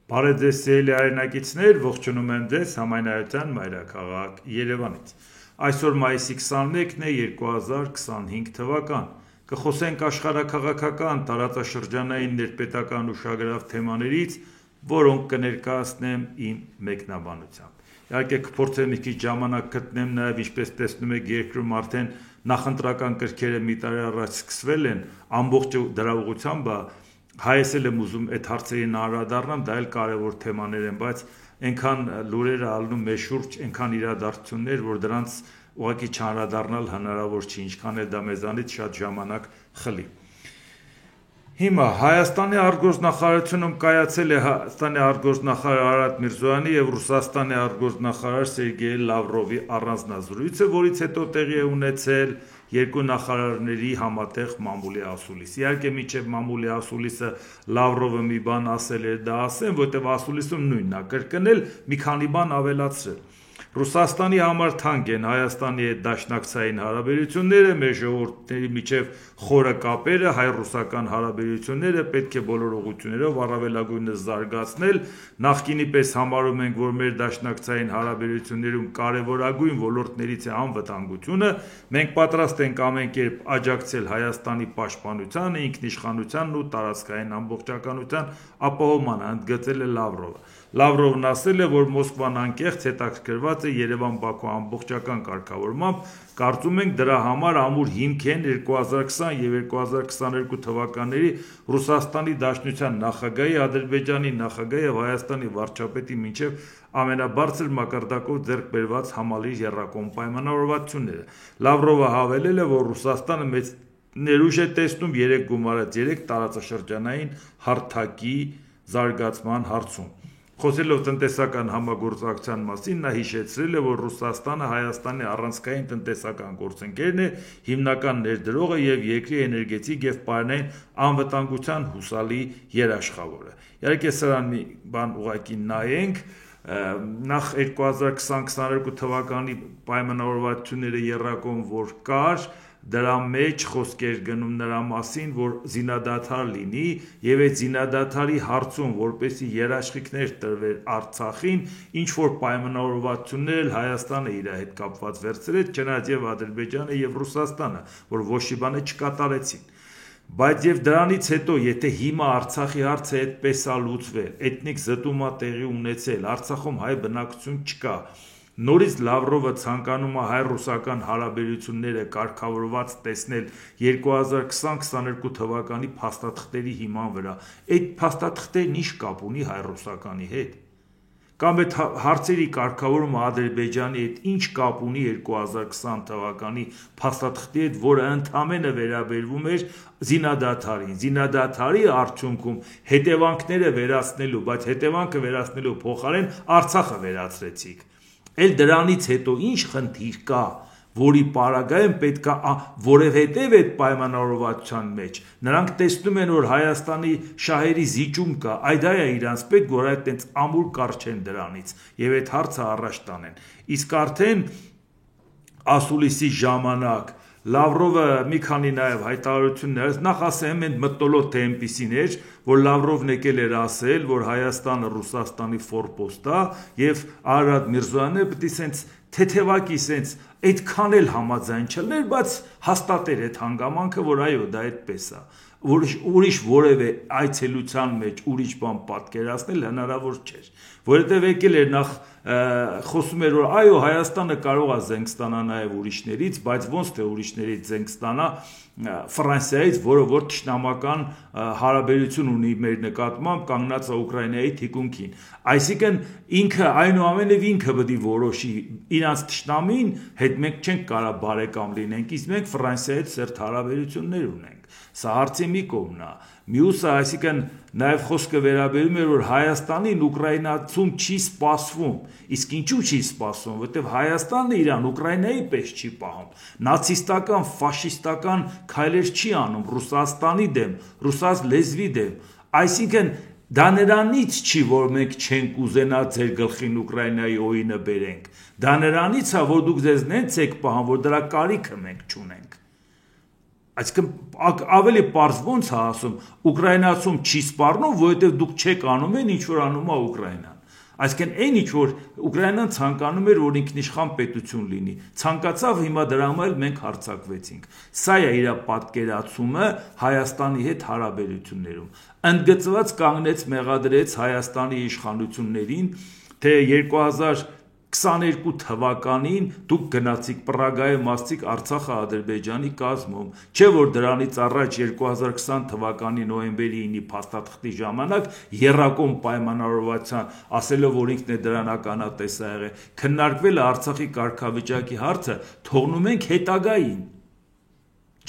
Բարև ձեզ սիրելի հայրենակիցներ, ողջունում եմ ձեզ Համայնայության մայրաքաղաք Երևանից։ Այսօր մայիսի 21-ն է 2025 թվական։ Կխոսենք աշխարհաքաղաքական, տարածաշրջանային, ներպետական ուշագրավ թեմաներից, որոնք կներկայացնեմ իմ մեկնաբանությամբ։ Իհարկե կփորձեմ մի քիչ ժամանակ գտնեմ նաև ինչպես տեսնում եք երկրում արդեն նախընտրական կրքերը մի տարի առաջ սկսվել են, ամբողջ դրա ուղղությամբ Հայս էլ եմ ուզում այդ հարցերին անդրադառնամ, դա էլ կարևոր թեմաներ են, բայց այնքան լուրերը ալնում մեր շուրջ, այնքան իրադարձություններ, որ դրանց ուղղակի չանդրադառնալ հնարավոր չի, ինչքան էլ դա մեզանից շատ ժամանակ խլի։ Հիմա Հայաստանի արտգործնախարարությունում կայացել է Հայաստանի արտգործնախարար Արարատ Միրզոյանի եւ Ռուսաստանի արտգործնախարար Սերգեյ Լավրովի առանձնազրույցը, որից հետո տեղի է ունեցել երկու նախարարների համատեղ մամուլի ասուլիս։ Իհարկե մինչև մամուլի ասուլիսը Լավրովը մի բան ասել էր, դա ասեմ, որտեղ ասուլիսում նույնն է, կրկնել մի քանի բան ավելացրել։ Ռուսաստանի համար թանկ են Հայաստանի հետ դաշնակցային հարաբերությունները, մեր ժողովուրդների միջև խորը կապերը, հայ-ռուսական հարաբերությունները պետք է բոլոր ուղղություններով առավելագույնս զարգացնել։ Նախկինի պես համարում ենք, որ մեր դաշնակցային հարաբերություններում կարևորագույն ոլորտներից է անվտանգությունը, մենք պատրաստ ենք ամեն կերպ աջակցել Հայաստանի պաշտպանությանը, ինքնիշխանությանն ու տարածքային ամբողջականության ապահովմանը, ընդգծել է Լավրովը։ Լավրովն ասել է, որ Մոսկվան անկեղծ հետաքրքրված է Երևան-Բաքու ամբողջական կարգավորմամբ, կարծում ենք դրա համար ամուր հիմք են 2020 եւ 2022 թվականների Ռուսաստանի Դաշնության նախագահի, Ադրբեջանի նախագահի եւ Հայաստանի վարչապետի միջև ամենաբարձր մակարդակով ձեռք բերված համալիր եռակողմ պայմանավորվածությունները։ Լավրովը հավելել է, որ Ռուսաստանը մեծ ներուժ է տեսնում 3 գումարած 3 տարածաշրջանային հարթակի զարգացման հարցում։ Խոսելով տնտեսական համագործակցության մասին, նա հիշեցրել է, որ Ռուսաստանը Հայաստանի առանցքային տնտեսական գործընկերն է, հիմնական ներդրողը եւ երկրի էներգետիկ եւ պարենային անվտանգության հուսալի երաշխավորը։ Իհարկե սրան մի բան ուղղակի նայենք, նախ 2020-22 թվականի պայմանավորվածությունները եռակողմ որ կար, դրա մեջ խոսք էր գնում նրա մասին, որ զինադադար լինի եւ այդ զինադադարի հարցում, որպեսի երաշխիքներ տրվեր Արցախին, ինչ որ պայմանավորվածություններ Հայաստանը իր հետ կապված վերցրեց, չնայած եւ Ադրբեջանը եւ Ռուսաստանը, որ ոչ մի բան չկատարեցին։ Բայց եւ դրանից հետո, եթե հիմա Արցախի հարցը այդպես է լուծվել, էթնիկ զտում է տեղի ունեցել, Արցախում հայ բնակչություն չկա, նորից Լավրովը ցանկանում է հայ-ռուսական հարաբերությունները կարգավորված տեսնել 2020-22 թվականի փաստաթղթերի հիման վրա։ Այդ փաստաթղթերն ինչ կապ ունի հայ-ռուսականի հետ։ Կամ այդ հարցերի կարգավորումը Ադրբեջանի հետ ինչ կապ ունի 2020 թվականի փաստաթղթի հետ, որը ընդամենը վերաբերվում էր զինադադարին։ Զինադադարի արդյունքում հետևանքները վերացնելու, բայց հետևանքը վերացնելու փոխարեն Արցախը վերացրեցիք։ Էլ դրանից հետո ինչ խնդիր կա, որի պարագայում պետք է որևէտև այդ պայմանավորվածության մեջ նրանք տեսնում են, որ Հայաստանի շահերի զիջում կա, այդ դա է իրանց պետք, որ այդ տենց ամուր կարճեն դրանից եւ այդ հարցը առաջ տանեն։ Իսկ արդեն ասուլիսի ժամանակ Լավրովը մի քանի նաև հայտարարություններ, նախ ասեմ, այն մտոլոտ թե այնպիսին էր, որ Լավրովն եկել էր ասել, որ Հայաստանը Ռուսաստանի ֆորպոստ է եւ Արարատ Միրզոյանը պետք է սենց թեթևակի սենց այդքան էլ համաձայն չլներ, բայց հաստատեր այդ հանգամանքը, որ այո, դա այդպես է։ Ուրիշ որևէ այցելության մեջ ուրիշ բան պատկերացնել հնարավոր չէր, որովհետև եկել էր նախ խոսում էր, որ այո, Հայաստանը կարող է զենք ստանա նաև ուրիշներից, բայց ոնց թե ուրիշներից զենք ստանա Ֆրանսիայից, որը որ թշնամական հարաբերություն ունի մեր նկատմամբ, կանգնած է Ուկրաինայի թիկունքին։ Այսինքն ինքը այնուամենայնիվ ինքը պետք է որոշի իրանց թշնամին հետ մենք չենք կարող բարեկամ լինենք, իսկ մենք Ֆրանսիայի հետ սերտ հարաբերություններ ունենք։ Սա հարցի մի կողմն է։ Մյուսը, այսինքն նաև խոսքը վերաբերում է, որ Հայաստանին ուկրաինացում չի սպասվում, իսկ ինչու չի սպասվում, որովհետև Հայաստանը իրան Ուկրաինայի պես չի պահում, նացիստական, ֆաշիստական քայլեր չի անում Ռուսաստանի դեմ, ռուսաց լեզվի դեմ, այսինքն դա նրանից չի, որ մենք չենք ուզենա ձեր գլխին Ուկրաինայի օինը բերենք, դա նրանից է, որ դուք ձեզ նենց եք պահում, որ դրա կարիքը մենք չունենք։ Այսինքն ավելի պարզ ոնց է ասում, ուկրաինացում չի սպառնում, որովհետև դուք չեք անում են ինչ որ անում է Ուկրաինան։ Այսինքն այն ինչ որ Ուկրաինան ցանկանում էր, որ ինքնիշխան պետություն լինի, ցանկացավ, հիմա դրա համար մենք հարձակվեցինք։ Սա է իր պատկերացումը Հայաստանի հետ հարաբերություններում։ Ընդգծված կանգնեց մեղադրեց Հայաստանի իշխանություններին, թե 2022 թվականին դուք գնացիք Պրագայում ասցիք Արցախը Ադրբեջանի կազմում, չէ որ դրանից առաջ 2020 թվականի նոյեմբերի 9-ի փաստաթղթի ժամանակ եռակողմ պայմանավորվածության ասելով որ ինքն է դրան ականատես ա եղել, քննարկվել է Արցախի կարգավիճակի հարցը, թողնում ենք հետագային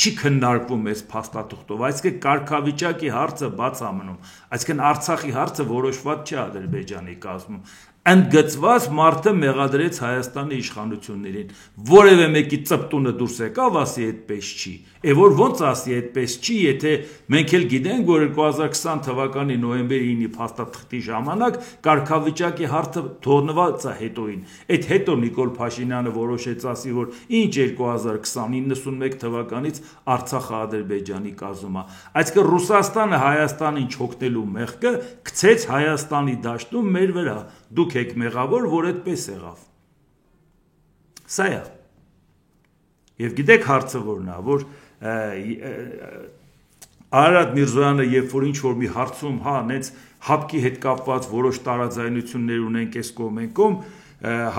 չի քննարկվում այս փաստաթղթով, այսինքն կարգավիճակի հարցը բաց ամնում, այսինքն Արցախի հարցը որոշված չէ Ադրբեջանի կազմում, ընդգծված մարդը մեղադրեց Հայաստանի իշխանություններին, որևէ մեկի ծպտունը դուրս եկավ, ասի այդպես չի, որ ոնց ասի այդպես չի, եթե մենք էլ գիտենք, որ 2020 թվականի նոյեմբերի 9-ի փաստաթղթի ժամանակ կարգավիճակի հարցը թողնված է հետոին, այդ հետո Նիկոլ Փաշինյանը որոշեց ասի, որ ինչ 2020-91 թվականից Արցախը Ադրբեջանի կազմում է, այսինքն Ռուսաստանը Հայաստանին չօգնելու մեղքը գցեց Հայաստանի դաշտում մեր վրա, դուք եք մեղավոր, որ այդպես եղավ։ Սա է։ Եվ գիտեք հարցը որն է, որ Արարատ Միրզոյանը երբ որ ինչ-որ մի հարցում, նենց հապկի հետ կապված որոշ տարաձայնություններ ունենք այս կողմ այն կողմ,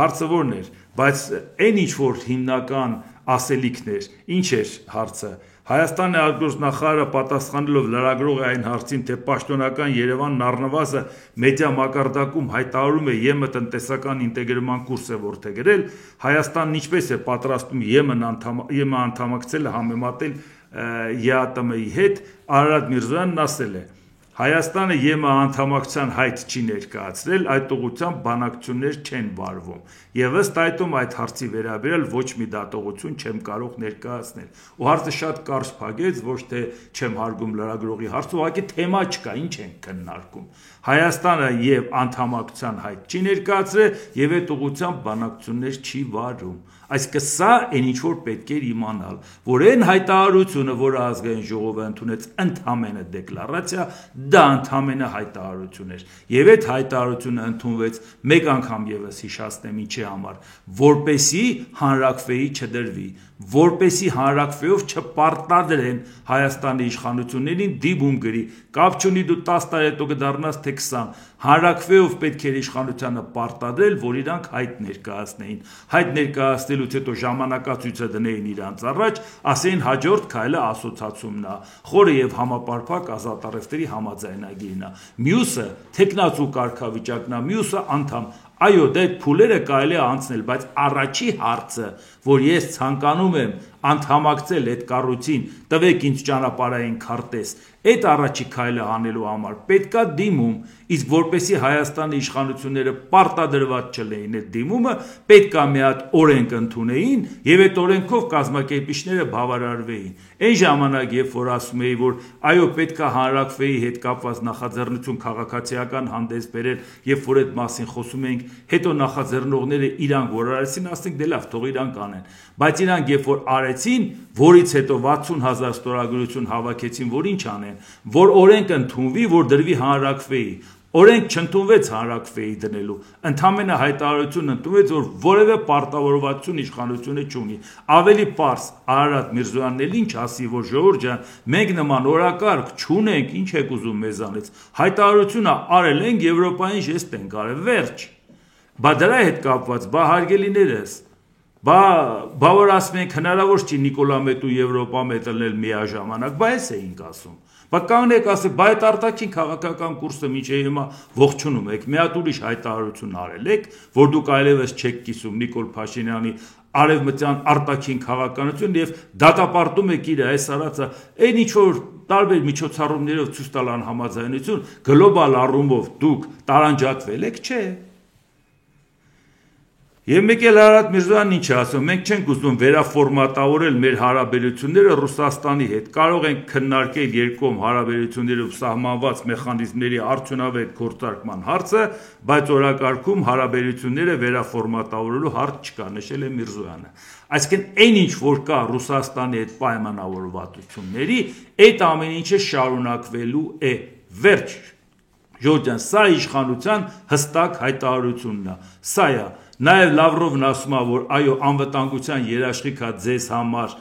հարցը որն էր, բայց այն ինչ-որ հիմնական ասելիքներ, ինչ էր հարցը, Հայաստանի արտգործնախարարը պատասխանելով լրագրող է այն հարցին, թե պաշտոնական Երևանն առնվազն մեդիա մակարդակում հայտարարում է ԵՄ տնտեսական ինտեգրման կուրս է որդեգրել, Հայաստանն ինչպես է պատրաստում ԵՄ անդամակցելը համեմատել ԵԱՏՄ-ի հետ, Արարատ Միրզոյանն ասել է. Հայաստանը ԵՄ անդամակցության հայտ չի ներկայացրել, այդ ուղղությամբ բանակցություններ չեն վարվում։ Եվ ըստ այդմ այդ հարցի վերաբերյալ ոչ մի դատողություն չեմ կարող ներկայացնել։ Ու հարցը շատ կարճ փակեց, ոչ թե չեմ հարգում լրագրողի հարցը, ուղղակի թեմա չկա, ինչ ենք քննարկում։ Հայաստանը եւ անդամակցության հայտ չի ներկայացրել եւ այդ ուղղությամբ բանակցություններ չի վարում։ Այսինքն սա այն ինչ որ պետք է իմանալ, որ այն հայտարարությունը, որը ազգային ժողովը ընդունեց ընդհանրապես դեկլարացիա, դա ընդհանրապես հայտարարություն էր։ Եվ այդ հայտարարությունը ընդունվեց մեկ անգամ եւս հիշացնեմ ինչի համար, որպեսի հանրակրվեի չդրվի, որպեսի հանրակրվեով չպարտադրեն Հայաստանի իշխանություններին դիպում գրի, կապ չունի դու 10 տարի հետո կդառնաս թե 20, հանրակրվեով պետք էր իշխանությանը պարտադրել, որ իրանք հայտ ներկայացնեին, հայտ ներկայացնելուց հետո ժամանակացույցը դնեին իրանց առաջ, ասեին հաջորդ քայլը ասոցիացումն է, խորը եւ համապարփակ ազատառևտրի համաձայնագիրն է, մյուսը թեկնածու կարգավիճակն է, մյուսը անդամ Այո, դա այդ փուլերը կարելի է անցնել, բայց առաջի հարցը, որ ես ցանկանում եմ անդամակցել այդ կառույցին, տվեք ինձ ճանապարհային քարտեզ, այդ առաջի քայլը անելու համար պետքա դիմում, իսկ որպեսի Հայաստանի իշխանությունները պարտադրված չլինեն այդ դիմումը, պետքա մի հատ օրենք ընդունեին եւ այդ օրենքով կազմակերպիչները բավարարվեին։ Այն ժամանակ, երբ որ ասում էի, որ այո, պետքա հանրակրվեի հետ կապված նախաձեռնություն քաղաքացիական հանդես բերել, երբ որ այդ մասին խոսում էինք, հետո նախաձեռնողները իրանք որ արեցին, ասենք դե լավ, թող իրանք անեն, բայց իրանք երբ որ արեցին, որից հետո 60,000 ստորագրություն հավաքեցին, որ ինչ անեն, որ օրենք ընդունվի, որ դրվի հանրակրվեի, օրենք չընդունվեց հանրակրվեի դնելու, ընդամենը հայտարարություն ընդունվեց, որ որևէ պարտավորվածություն իշխանությունը չունի, ավելի պարզ Արարատ Միրզոյանն էլ ինչ ասի, որ ժողովուրդ ջան, մենք նման օրակարգ չունենք, ինչ եք ուզում մեզանից, հայտարարությունը արել ենք, Եվրոպային ժեստ ենք արել, վերջ, բա դրա հետ կապված, բա հարգելիներս, բա որ ասում ենք հնարավոր չի Նիկոլամետու Եվրոպամետ լնել միաժամանակ, բա էս էինք ասում, բա կանգնեք ասեք, բա այդ արտաքին քաղաքական կուրսը մինչև հիմա ողջունում եք, մի հատ ուրիշ հայտարարություն արել եք, որ դուք այլևս չեք կիսում Նիկոլ Փաշինյանի արևմտյան արտաքին քաղաքականություն եւ դատապարտում եք իր այս արածը, այն ինչ որ տարբեր միջոցառումներով ցույց տալ անհամաձայնություն, գլոբալ առումով դուք տարանջատվել եք, չէ։ Եվ մեկ էլ Արարատ Միրզոյանն ինչ է ասում, մենք չենք ուզում վերաֆորմատավորել մեր հարաբերությունները Ռուսաստանի հետ, կարող ենք քննարկել երկկողմ հարաբերություններով սահմանված մեխանիզմների արդյունավետ գործարկման հարցը, բայց օրակարգում հարաբերությունները վերաֆորմատավորելու հարց չկա, նշել է Միրզոյանը։ Այսինքն այն ինչ որ կա Ռուսաստանի հետ պայմանավորվածությունների, այդ ամեն ինչը շարունակվելու է, վերջ։ Ժորժյան, սա իշխանության հստակ հայտարարությունն է, սա է։ Նաև Լավրովն ասում է, որ այո, անվտանգության երաշխիք է ձեզ համար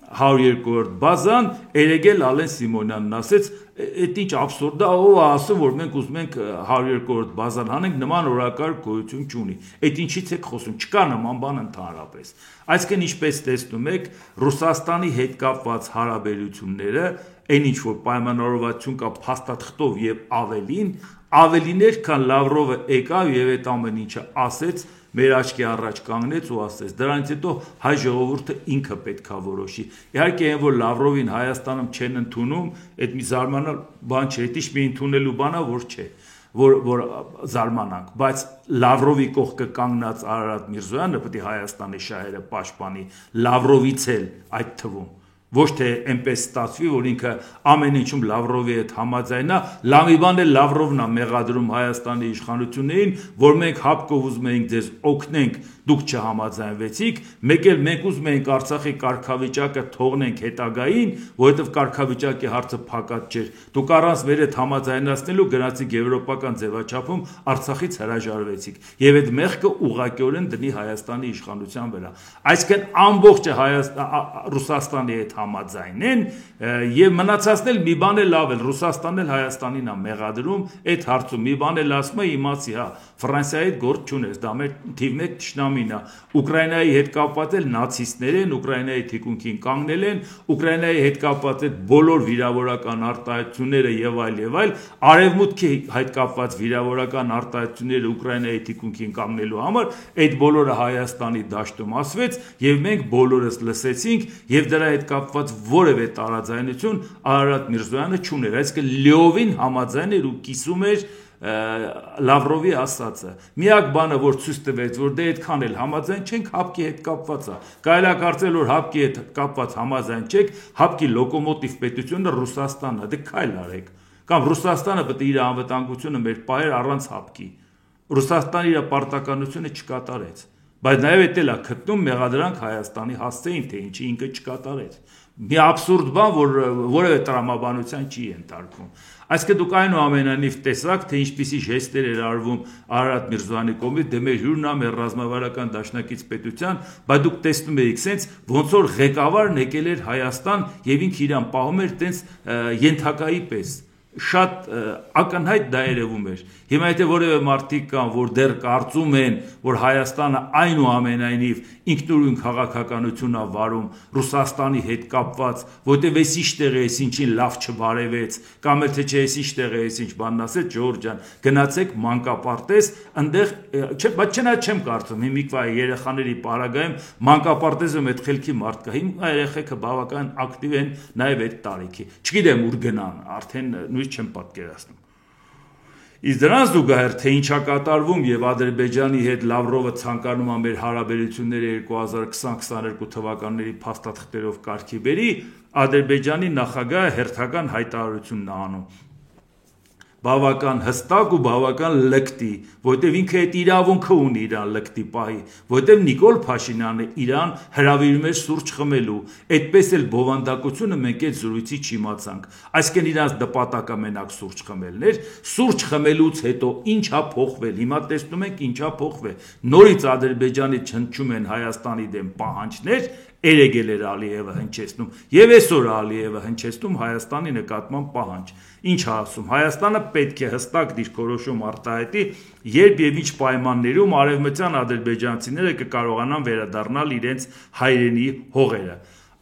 102-րդ բազան, երեգել Ալեն Սիմոնյանն ասեց, այդ ինչ աբսուրդ է, ով է ասում, որ մենք ուզում ենք 102-րդ բազան անենք, նման օրակարգ գոյություն չունի։ Այդ ինչից եք խոսում, չկա նման բան ընդհանրապես։ Այսինքն ինչպես տեսնում եք, Ռուսաստանի հետ կապված հարաբերությունները, այն ինչ որ պայմանավորվածություն կա փաստաթղթով եւ ավելիներ, քան Լավրովը եկավ եւ այդ ամեն ինչը ասեց, մեր աչքի առաջ կանգնեց ու ասեց, դրանից հետո հայ ժողովուրդը ինքը պետք է որոշի։ Իհարկե այն որ Լավրովին Հայաստանում չեն ընդունում, այդ մի զարմանալ բան չէ, դա մի ընդունելու բան է, որ չէ, որ զարմանանք, բայց Լավրովի կողքը կանգնած Արարատ Միրզոյանը պետք է Հայաստանի շահերը պաշտպանի, Լավրովից էլ այդ թվում։ Ոչ թե այնպես ստացվի, որ ինքը ամեն ինչում Լավրովի հետ համաձայնա, լավ մի բան է Լավրովն է մեղադրում Հայաստանի իշխանություններին, որ մենք հապկով ուզում էինք ձեզ օգնենք, դուք չհամաձայնվեցիք, մեկ էլ մենք ուզում էինք Արցախի կարգավիճակը թողնենք հետագային, որովհետև կարգավիճակի հարցը փակած չէր։ Դուք առանց մեր հետ համաձայնացնելու գնացիք եվրոպական ձևաչափում Արցախից հրաժարվեցիք, եւ այդ մեղքը ուղղակիորեն դնի Հայաստանի իշխանության վրա։ Այսինքն ամբողջը Ռուսաստանի հետ համաձայնեն եւ մնացածն էլ մի բան է լավ էլ Ռուսաստանն էլ Հայաստանին է մեղադրում այդ հարցում մի բան էլ ասում է իմացի հա Ֆրանսիայի հետ գործ չունես դա մեր թիվ 1 ճշնամին է Ուկրաինայի հետ կապված էլ նացիստներ են Ուկրաինայի թիկունքին կանգնել են Ուկրաինայի հետ կապված այդ բոլոր վիրավորական արտահայտությունները եւ այլ արևմուտքի հետ կապված վիրավորական արտահայտությունները Ուկրաինայի թիկունքին կանգնելու համար այդ բոլորը Հայաստանի դաշտում ասվեց եւ մենք բոլորս լսեցինք եւ դրա հետ կապված որևէ տարաձայնություն Արարատ Միրզոյանը չուներ, այսինքն լիովին համաձայն էր ու կիսում էր Լավրովի ասածը։ Միակ բանը, որ ցույց տվեց, որ դե այդքան էլ համաձայն չենք, հապկի հետ կապված է։ Կարելի է կարծել, որ հապկի հետ կապված համաձայն չեք, հապկի լոկոմոտիվ պետությունը Ռուսաստանն է, դե քայլ արեք։ Կամ Ռուսաստանը պետք է իր անվտանգությունը մեր պահեր առանց հապկի։ Ռուսաստանը իր պարտականությունը չկատարեց։ Բայց նաև էդ էլ է գտնում մեղադրանք Հայաստանի հասցեին, թե ինչի ինքը չկատարեց։ Մի աբսուրդ բան, որ որևէ տրամաբանության չի ենթարկվում։ Այսինքն դուք այնուամենայնիվ տեսաք, թե ինչպիսի ժեստեր էր արվում Արարատ Միրզոյանի կողմից, դե մեր հյուրն է մեր ռազմավարական դաշնակից պետության, բայց դուք տեսնում եք սենց ոնց որ ղեկավարն եկել էր Հայաստան եւ ինքը իրան պահում էր տենց ենթակայի պես։ Շատ ակնհայտ դա երևում էր։ Հիմա եթե որևէ մարդիկ կան, որ դեռ կարծում են, որ Հայաստանը այնուամենայնիվ ինքնուրույն քաղաքականություն է վարում Ռուսաստանի հետ կապված, որտեղ էս ինչ տեղ է, էս ինչին լավ չբարևեց, կամ էլ թե չէ էս ինչ տեղ է, էս ինչ բանն ասեց Ժորժ ջան, գնացեք մանկապարտեզ, այնտեղ չէ, բայց չեմ կարծում, հիմիկվա երեխաների պարագայում մանկապարտեզում այդ խելքի մարդ կա։ Հիմա երեխեքը բավական ակտիվ են նաև այդ տարիքի։ Չգիտեմ ուր գնան, արդեն նույնիսկ չեմ պատկերացնում։ Իսկ դրանց զուգահեռ թե ինչա կատարվում եւ Ադրբեջանի հետ Լավրովը ցանկանում է մեր հարաբերությունները 2020-22 թվականների փաստաթղթերով կարգի բերի, Ադրբեջանի նախագահը հերթական հայտարարություն է անում։ Բավական հստակ ու բավական լկտի, որտեվ ինքը այդ իրավունքը ունի իրան լկտի պահի, որտեվ Նիկոլ Փաշինյանը իրան հրավիրում էր սուրճ խմելու, այդպես էլ բովանդակությունը մենք այդ զրույցի չիմացանք, այսինքն իրանց նպատակը մենակ սուրճ խմելն էր, սուրճ խմելուց հետո ինչա փոխվել, հիմա տեսնում ենք ինչա փոխվել, նորից Ադրբեջանից հնչում են Հայաստանի դեմ պահանջներ, Էրեգել էր Ալիևը հնչեցնում եւ այսօր Ալիևը հնչեցնում Հայաստանի նկատմամբ պահանջ։ Ինչ ասում, Հայաստանը պետք է հստակ դիրքորոշում արտահայտի, երբ եւ ինչ պայմաններում արևմտյան ադրբեջանցիները կկարողանան վերադառնալ իրենց հայրենի հողերը։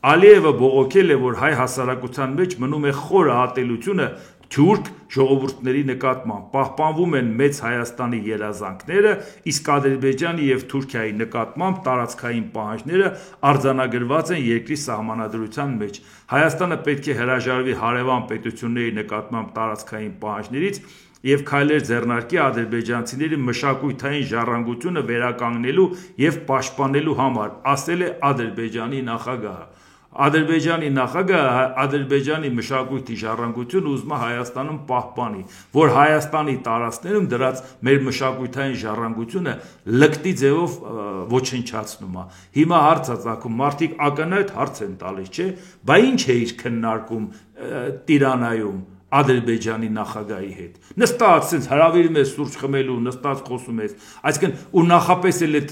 Ալիևը բողոքել է, որ հայ հասարակության մեջ մնում է խորը ատելությունը թուրք ժողովուրդների նկատմամբ, պահպանվում են մեծ Հայաստանի երազանքները, իսկ Ադրբեջանի եւ Թուրքիայի նկատմամբ տարածքային պահանջները արձանագրված են երկրի սահմանադրության մեջ։ Հայաստանը պետք է հրաժարվի հարևան պետությունների նկատմամբ տարածքային պահանջներից եւ քայլեր ձեռնարկի ադրբեջանցիների մշակութային ժառանգությունը վերականգնելու եւ պաշտպանելու համար, ասել է Ադրբեջանի նախագահը։ Ադրբեջանի նախագահը Ադրբեջանի մշակույթի ժառանգությունը ուզում է Հայաստանում պահպանի, որ Հայաստանի տարածքներում դրած մեր մշակութային ժառանգությունը լկտի ձևով ոչնչացնում է։ Հիմա հարց է ծագում, մարդիկ ակնհայտ հարց են տալիս, չէ՞, բա ինչ է իր քննարկում Տիրանայում Ադրբեջանի նախագահի հետ։ Նստած sense հրավիրում ես սուրճ խմելու, նստած խոսում ես։ Այսինքն ու նախապես էլ այդ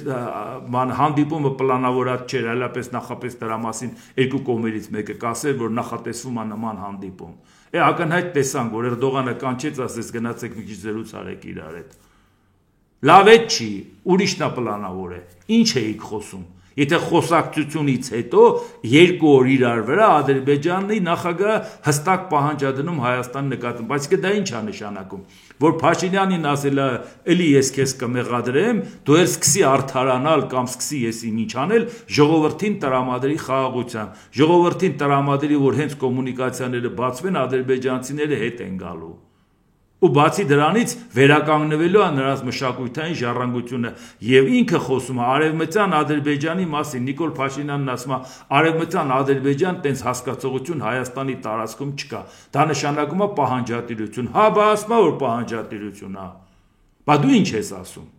հանդիպումը պլանավորած չէր, այլապես նախապես դրա մասին երկու կողմերից մեկը կասեր, որ նախատեսվում է նման հանդիպում։ Ակնհայտ տեսանք, որ Էրդողանը կանչեց, ասես գնացեք մի քիչ զրույց արեք իրար հետ։ Լավ է չի, ուրիշն է պլանավոր է։ Ինչ էիք խոսում։ Եթե խոսակցությունից հետո երկու օր իրար վրա Ադրբեջանի նախագահը հստակ պահանջադնում Հայաստան նկատմամբ, բայց դա ինչ է նշանակում, որ Փաշինյանին ասել է, էլի ես քեզ կմեղադրեմ, դու էլ սկսի արդարանալ կամ սկսի եսի ինչ անել, ժողովրդին տրամադրի խաղաղությամբ, ժողովրդին տրամադրի, որ հենց կոմունիկացիաները բացվեն, ադրբեջանցիները հետ են գալու։ Ու բացի դրանից վերականգնվելու է նրանց մշակութային ժառանգությունը եւ ինքը խոսում է արևմտյան Ադրբեջանի մասին Նիկոլ Փաշինյանն ասում է արևմտյան Ադրբեջան տենց հասկացողություն Հայաստանի տարածքում չկա դա նշանակում է պահանջատիրություն հա բա ասում է որ պահանջատիրություն է բա դու ինչ ես ասում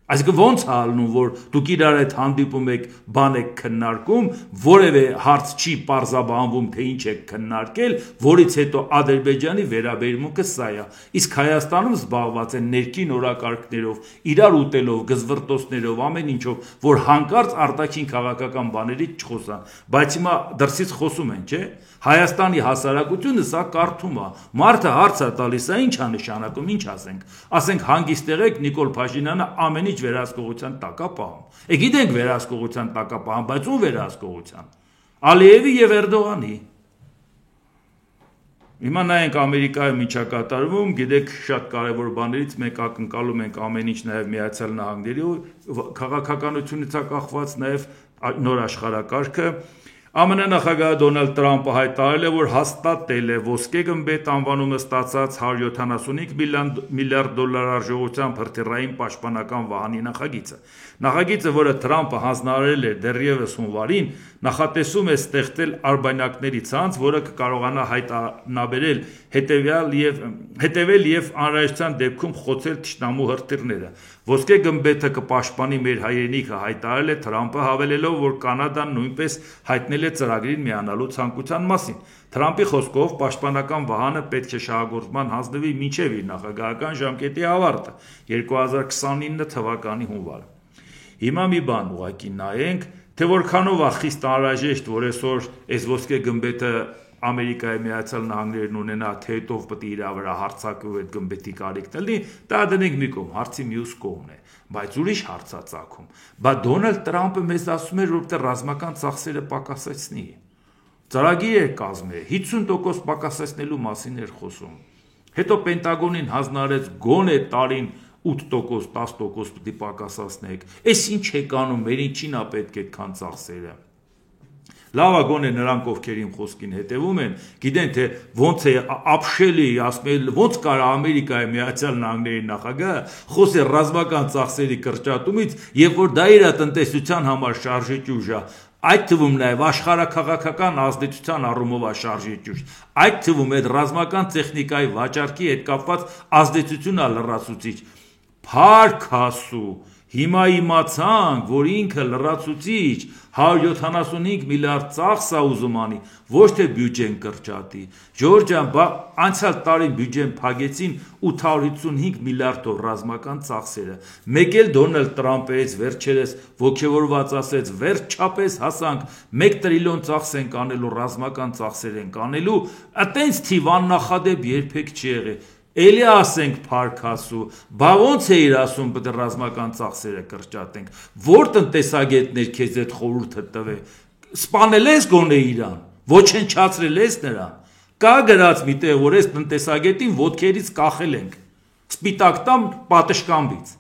Այսինքն ոնց է ալնում, որ դուք իրար հետ հանդիպում եք, բան եք քննարկում, որևէ հարց չի պարզաբանվում, թե ինչ եք քննարկել, որից հետո Ադրբեջանի վերաբերմունքը սա է։ Իսկ Հայաստանում զբաղված են ներքին օրակարգներով, իրար ուտելով, գզվռտոցներով, ամեն ինչով, որ հանկարծ արտաքին քաղաքական բաներից չխոսան, բայց հիմա դրսից խոսում են, չէ՞։ Հայաստանի հասարակությունը սա կարդում է։ Մարդը հարց է տալիս, սա ինչ է նշանակում, ինչ ասենք հանգիստ եղեք Նիկոլ Փաշինյանը ամեն ինչ վերահսկողության տակ է պահում։ Գիտենք վերահսկողության տակ է պահում, բայց ում վերահսկողության։ Ալիևի եւ Էրդողանի։ Հիմա նայենք Ամերիկայում ինչա կատարվում, գիտեք շատ կարևոր բաներից մենք ակնկալում ենք ամեն ինչ նաեւ Միացյալ Նահանգների քաղաքականությունից է կախված նաեւ նոր աշխարհակարգը ԱՄՆ նախագահ Դոնալդ Տրամպը հայտարարել է, որ հաստատել է ոսկե գմբեթ անվանումը ստացած 175 միլիարդ դոլար արժողությամբ հրթիռային պաշտպանական վահանի նախագիծը։ Նախագիծը, որը Տրամպը հանձնարարել է դեռևս հունվարին, նախատեսում է ստեղծել արբանյակների ցանց, որը կկարողանա հայտնաբերել հետևել եւ անհրաժեշտության դեպքում խոցել թշնամու հրթիռները։ Ոսկե գմբեթը կպաշտպանի մեր հայրենիքը, հայտարարել է Տրամպը, հավելելով, որ Կանադան նույնպես հայտնել է ծրագրին միանալու ցանկության մասին։ Տրամպի խոսքով պաշտպանական վահանը պետք է շահագործման հանձնվի մինչև իր նախագահական ժամկետի ավարտը 2029 թվականի հունվար։ Հիմա մի բան ուղղակի նայենք, թե որքանով է խիստ անհրաժեշտ, որ այսօր այս ոսկե գմբեթը Ամերիկայի Միացյալ Նահանգներն ունենա, թե հետով պետք է իր վրա հարձակվի այդ գմբեթի կարիքն լինի, դա դնենք մի կողմ, հարցի մյուս կողմն է, բայց ուրիշ հարց է ծագում։ Բա Դոնալդ Տրամպը մեզ ասում էր, որ պետք է ռազմական ծախսերը պակասեցնի։ Ծրագիր էր կազմել, 50% պակասեցնելու մասին էր խոսում։ Հետո Պենտագոնին հանձնարարեց գոնե տարին 8%, 10% պետք է պակասացնեք։ Էս ինչ եք անում, մեր ինչին է պետք այդքան ծախսերը։ Լավ է գոնե նրանք ովքեր իմ խոսքին հետևում են, գիտեն թե ոնց է ապշելի, ասում ոնց կարա Ամերիկայի Միացյալ Նահանգների նախագահը խոսի ռազմական ծախսերի կրճատումից, եւ որ դա իր տնտեսության համար շարժիչ ուժ է, այդ թվում նաեւ աշխարհակաղակական ազդեցության առումով է շարժիչ ուժ, այդ թվում այդ ռազմական տեխնիկայի վաճառքի հետ կապված ազդեցությունն է լրացուցիչ, փառք Աստծո Հիմա իմացանք, որ ինքը լրացուցիչ 175 միլիարդ ծախս է ուզում անի, ոչ թե բյուջեն կրճատի։ Ժորժան, անցյալ տարի բյուջեն փակեցին 855 միլիարդով ռազմական ծախսերը։ Մեկ էլ Դոնալդ Տրամպը այս վերջերս ոգևորված ասեց, վերջապես հասանք 1 տրիլիոն ծախս ենք անելու, ռազմական ծախսեր ենք անելու, այտենց թիվ աննախադեպ երբեք չի եղել։ Էլի ասենք փառք Աստծո, բա ոնց է իր ասում պետք է ռազմական ծախսերը կրճատենք, որ տնտեսագետներ քեզ այդ խորհուրդը տվե, սպանել ես գոնե իրան, ոչնչացրել ես նրան, կա գրած մի տեղ, որ այս տնտեսագետին ոտքերից կախել ենք, սպիտակ տամ պատշգամբից,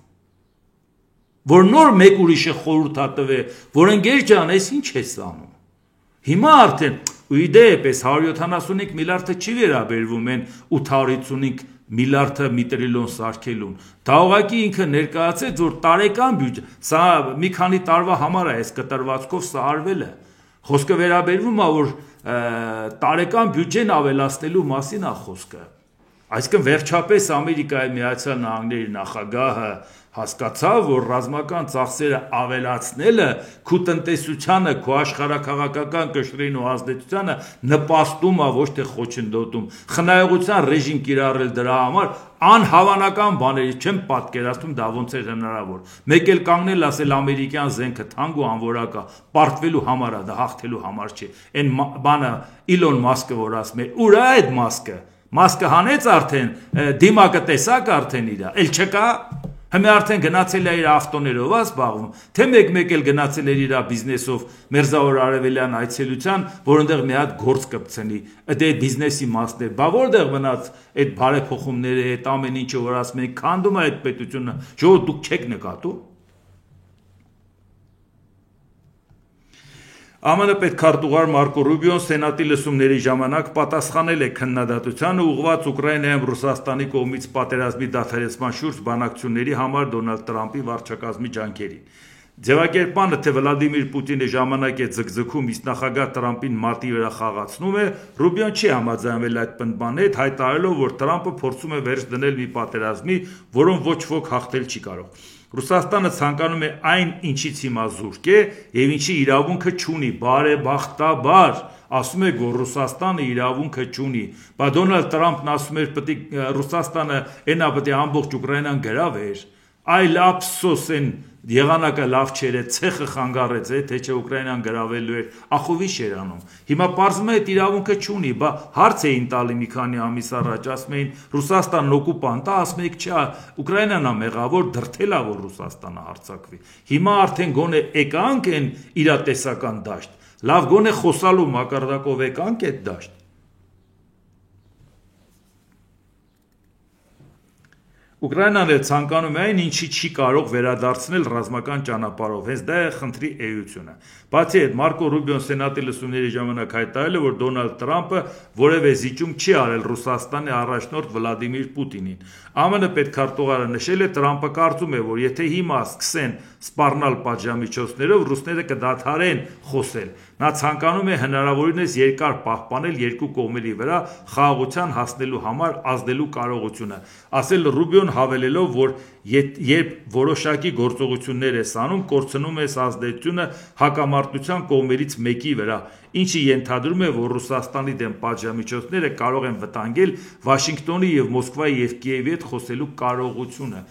որ նոր մեկ ուրիշը խորհուրդ տվե, որ ընկեր ջան, ես ինչ ես անում, հիմա արդեն ու իդե էպես 175 միլիարդը չի վերաբերվում են 855 միլիարդը մի տրիլիոն սարքելուն, դա ուղղակի ինքը ներկայացեց, որ տարեկան բյուջե, սա մի քանի տարվա համար է այս կտրվածքով սա արվել է, խոսքը վերաբերվում է, որ տարեկան բյուջեն ավելացնելու մասին է խոսքը, այսինքն վերջապես Ամերիկայի Միացյալ Նահանգների նախագահը հասկացավ, որ ռազմական ծախսերը ավելացնելը քո տնտեսությանը, քո աշխարհաքաղաքական կշռին ու ազդեցությանը նպաստում է, ոչ թե խոչընդոտում։ Խնայողության ռեժիմ կիրառել դրա համար անհավանական բաների չեմ պատկերացնում դա ոնց է հնարավոր։ Մեկ էլ կանգնել ասել ամերիկյան զենքը թանկ ու անորակ է, պարտվելու համար է, դա հաղթելու համար չէ։ Այն բանը Իլոն Մասկը որ ասում է, ուր է այդ Մասկը հանեց արդեն, դիմակը տեսակ արդեն իրա, էլ չկա։ Հիմա արդեն գնացել է իր ավտոներով զբաղվում, թե մեկ էլ գնացել է իր բիզնեսով Մերձավոր Արևելյան այցելության, որ այնտեղ մի հատ գործ կպցնի, դա բիզնեսի մասն է, բա որտեղ մնաց այդ բարեփոխումները, այդ ամեն ինչը որ ասում են, քանդում է այդ պետությունը, ժողովուրդ դուք չեք նկատում։ ԱՄՆ պետքարտուղար Մարկո Ռուբիոն Սենատի լսումների ժամանակ պատասխանել է քննադատությանը ուղղված Ուկրաինայում Ռուսաստանի կողմից պատերազմի դադարեցման շուրջ բանակցությունների համար Դոնալդ Տրամփի վարչակազմի ջանքերին։ Ձևակերպանը, թե Վլադիմիր Պուտինը ժամանակ է ձգձգում, իսկ նախագահ Տրամփին մատի վրա խաղացնում է, Ռուբիոն չի համաձայնվել այդ պնդման հետ, հայտարարելով, որ Տրամփը փորձում է վերջ դնել մի պատերազմի, որում ոչ ոք հաղթել չի կարող։ Ռուսաստանը ցանկանում է այն, ինչից հիմա զուրկ է եւ ինչի իրավունքը չունի, բարեբախտաբար, ասում է, որ Ռուսաստանը իրավունքը չունի, բայց Դոնալդ Տրամփն ասում էր, պետք է Ռուսաստանը այնա պետք է ամբողջ Ուկրաինան գրավեր, այլ ափսոս են եղանակը լավ չէր, ցեխը խանգարեց, թե չէ Ուկրաինան գրավելու էր, ախովի շերանում։ Հիմա պարզվում է այդ իրավունքը չունի, բա հարց էին տալի մի քանի ամիս առաջ, ասում էին Ռուսաստանն օկուպանտ է, ասում եք չէ, Ուկրաինան է մեղավոր, դրդել է որ Ռուսաստանը հարձակվի։ Հիմա արդեն գոնե եկանք են իրատեսական դաշտ, լավ գոնե խոսալու մակարդակով եկանք այդ դաշտ։ Ուկրաինան էլ ցանկանում է այն, ինչի չի կարող վերադարձնել ռազմական ճանապարհով, հենց դա է խնդրի էությունը։ Բացի այդ, Մարկո Ռուբիոն Սենատի լսումների ժամանակ հայտարարել է, որ Դոնալդ Տրամփը որևէ զիջում չի արել Ռուսաստանի առաջնորդ Վլադիմիր Պուտինին։ ԱՄՆ պետքարտուղարը նշել է, Տրամփը կարծում է, որ եթե հիմա սկսեն սպառնալ պատժամիջոցներով, ռուսները կդադարեն խոսել։ Նա ցանկանում է հնարավորինս երկար պահպանել երկու կողմերի վրա խաղաղության հասնելու համար ազդելու կարողությունը։ Ասել Ռուբիոն հավելելով, որ երբ որոշակի գործողություններ ես անում, կորցնում ես ազդեցությունը հակամարտության կողմերից մեկի վրա, ինչը ենթադրում է, որ Ռուսաստանի դեմ պատժամիջոցները կարող են վտանգել Վաշինգտոնի եւ Մոսկվայի եւ Կիևի հետ խոսելու կարողությունը։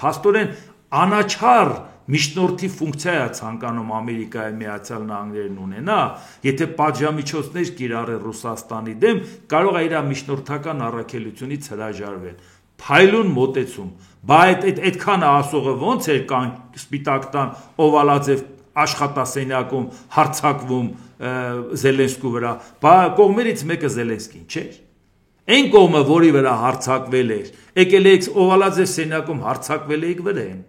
Փաստորեն անաչառ միջնորդի ֆունկցիա է ցանկանում Ամերիկայի Միացյալ Նահանգներն ունենա, եթե պատժամիջոցներ կիրառի Ռուսաստանի դեմ, կարող է իր միջնորդական առաքելությունից հրաժարվել։ Փայլուն մոտեցում, բայց այդքանը ասողը ոնց էր կան սպիտակ տան օվալաձև աշխատասենյակում հարձակվում Զելենսկու վրա, բայց կողմերից մեկը Զելենսկին չէր։ Այն կողմը, որի վրա հարձակվել էր, եկել եք օվալաձև սենյակում հարձակվել եք վրան,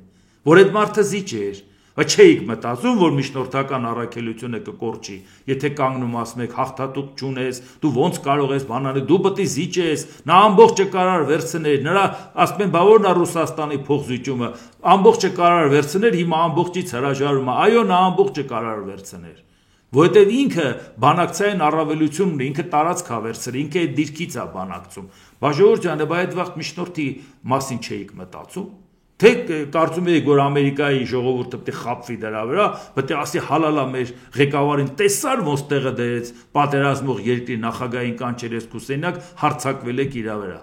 որ այդ մարդը զիջ էր, չէիք մտածում, որ միջնորդական առաքելությունը կկորչի, եթե կանգնում ասում եք հաղթատուկ չունես, դու ոնց կարող ես բանանել, դու պետք է զիջես, նա ամբողջը կարար վերցներ, նրա ասում են, բա որն է Ռուսաստանի փոխզիջումը, ամբողջը կարար վերցներ, հիմա ամբողջից հրաժարվում է, այո, նա ամբողջը կարար վերցներ, որովհետև ինքը բանակցային առավելություն ունի, ինքը տարածք է վերցրել, ինքը այդ դիրքից է բանակցում, բա ժողովուրդ ջան, բա այդ վաղ միջնորդի մասին չէիք մտածում։ Թե կարծում եք, որ Ամերիկայի ժողովուրդը պետք է խաբվի դրա վրա, պետք է ասի հալալա մեր ղեկավարին տեսար ոնց տեղը դրեց պատերազմող երկրի նախագահային կանչերես կուսենյակ հարձակվել եք իր վրա։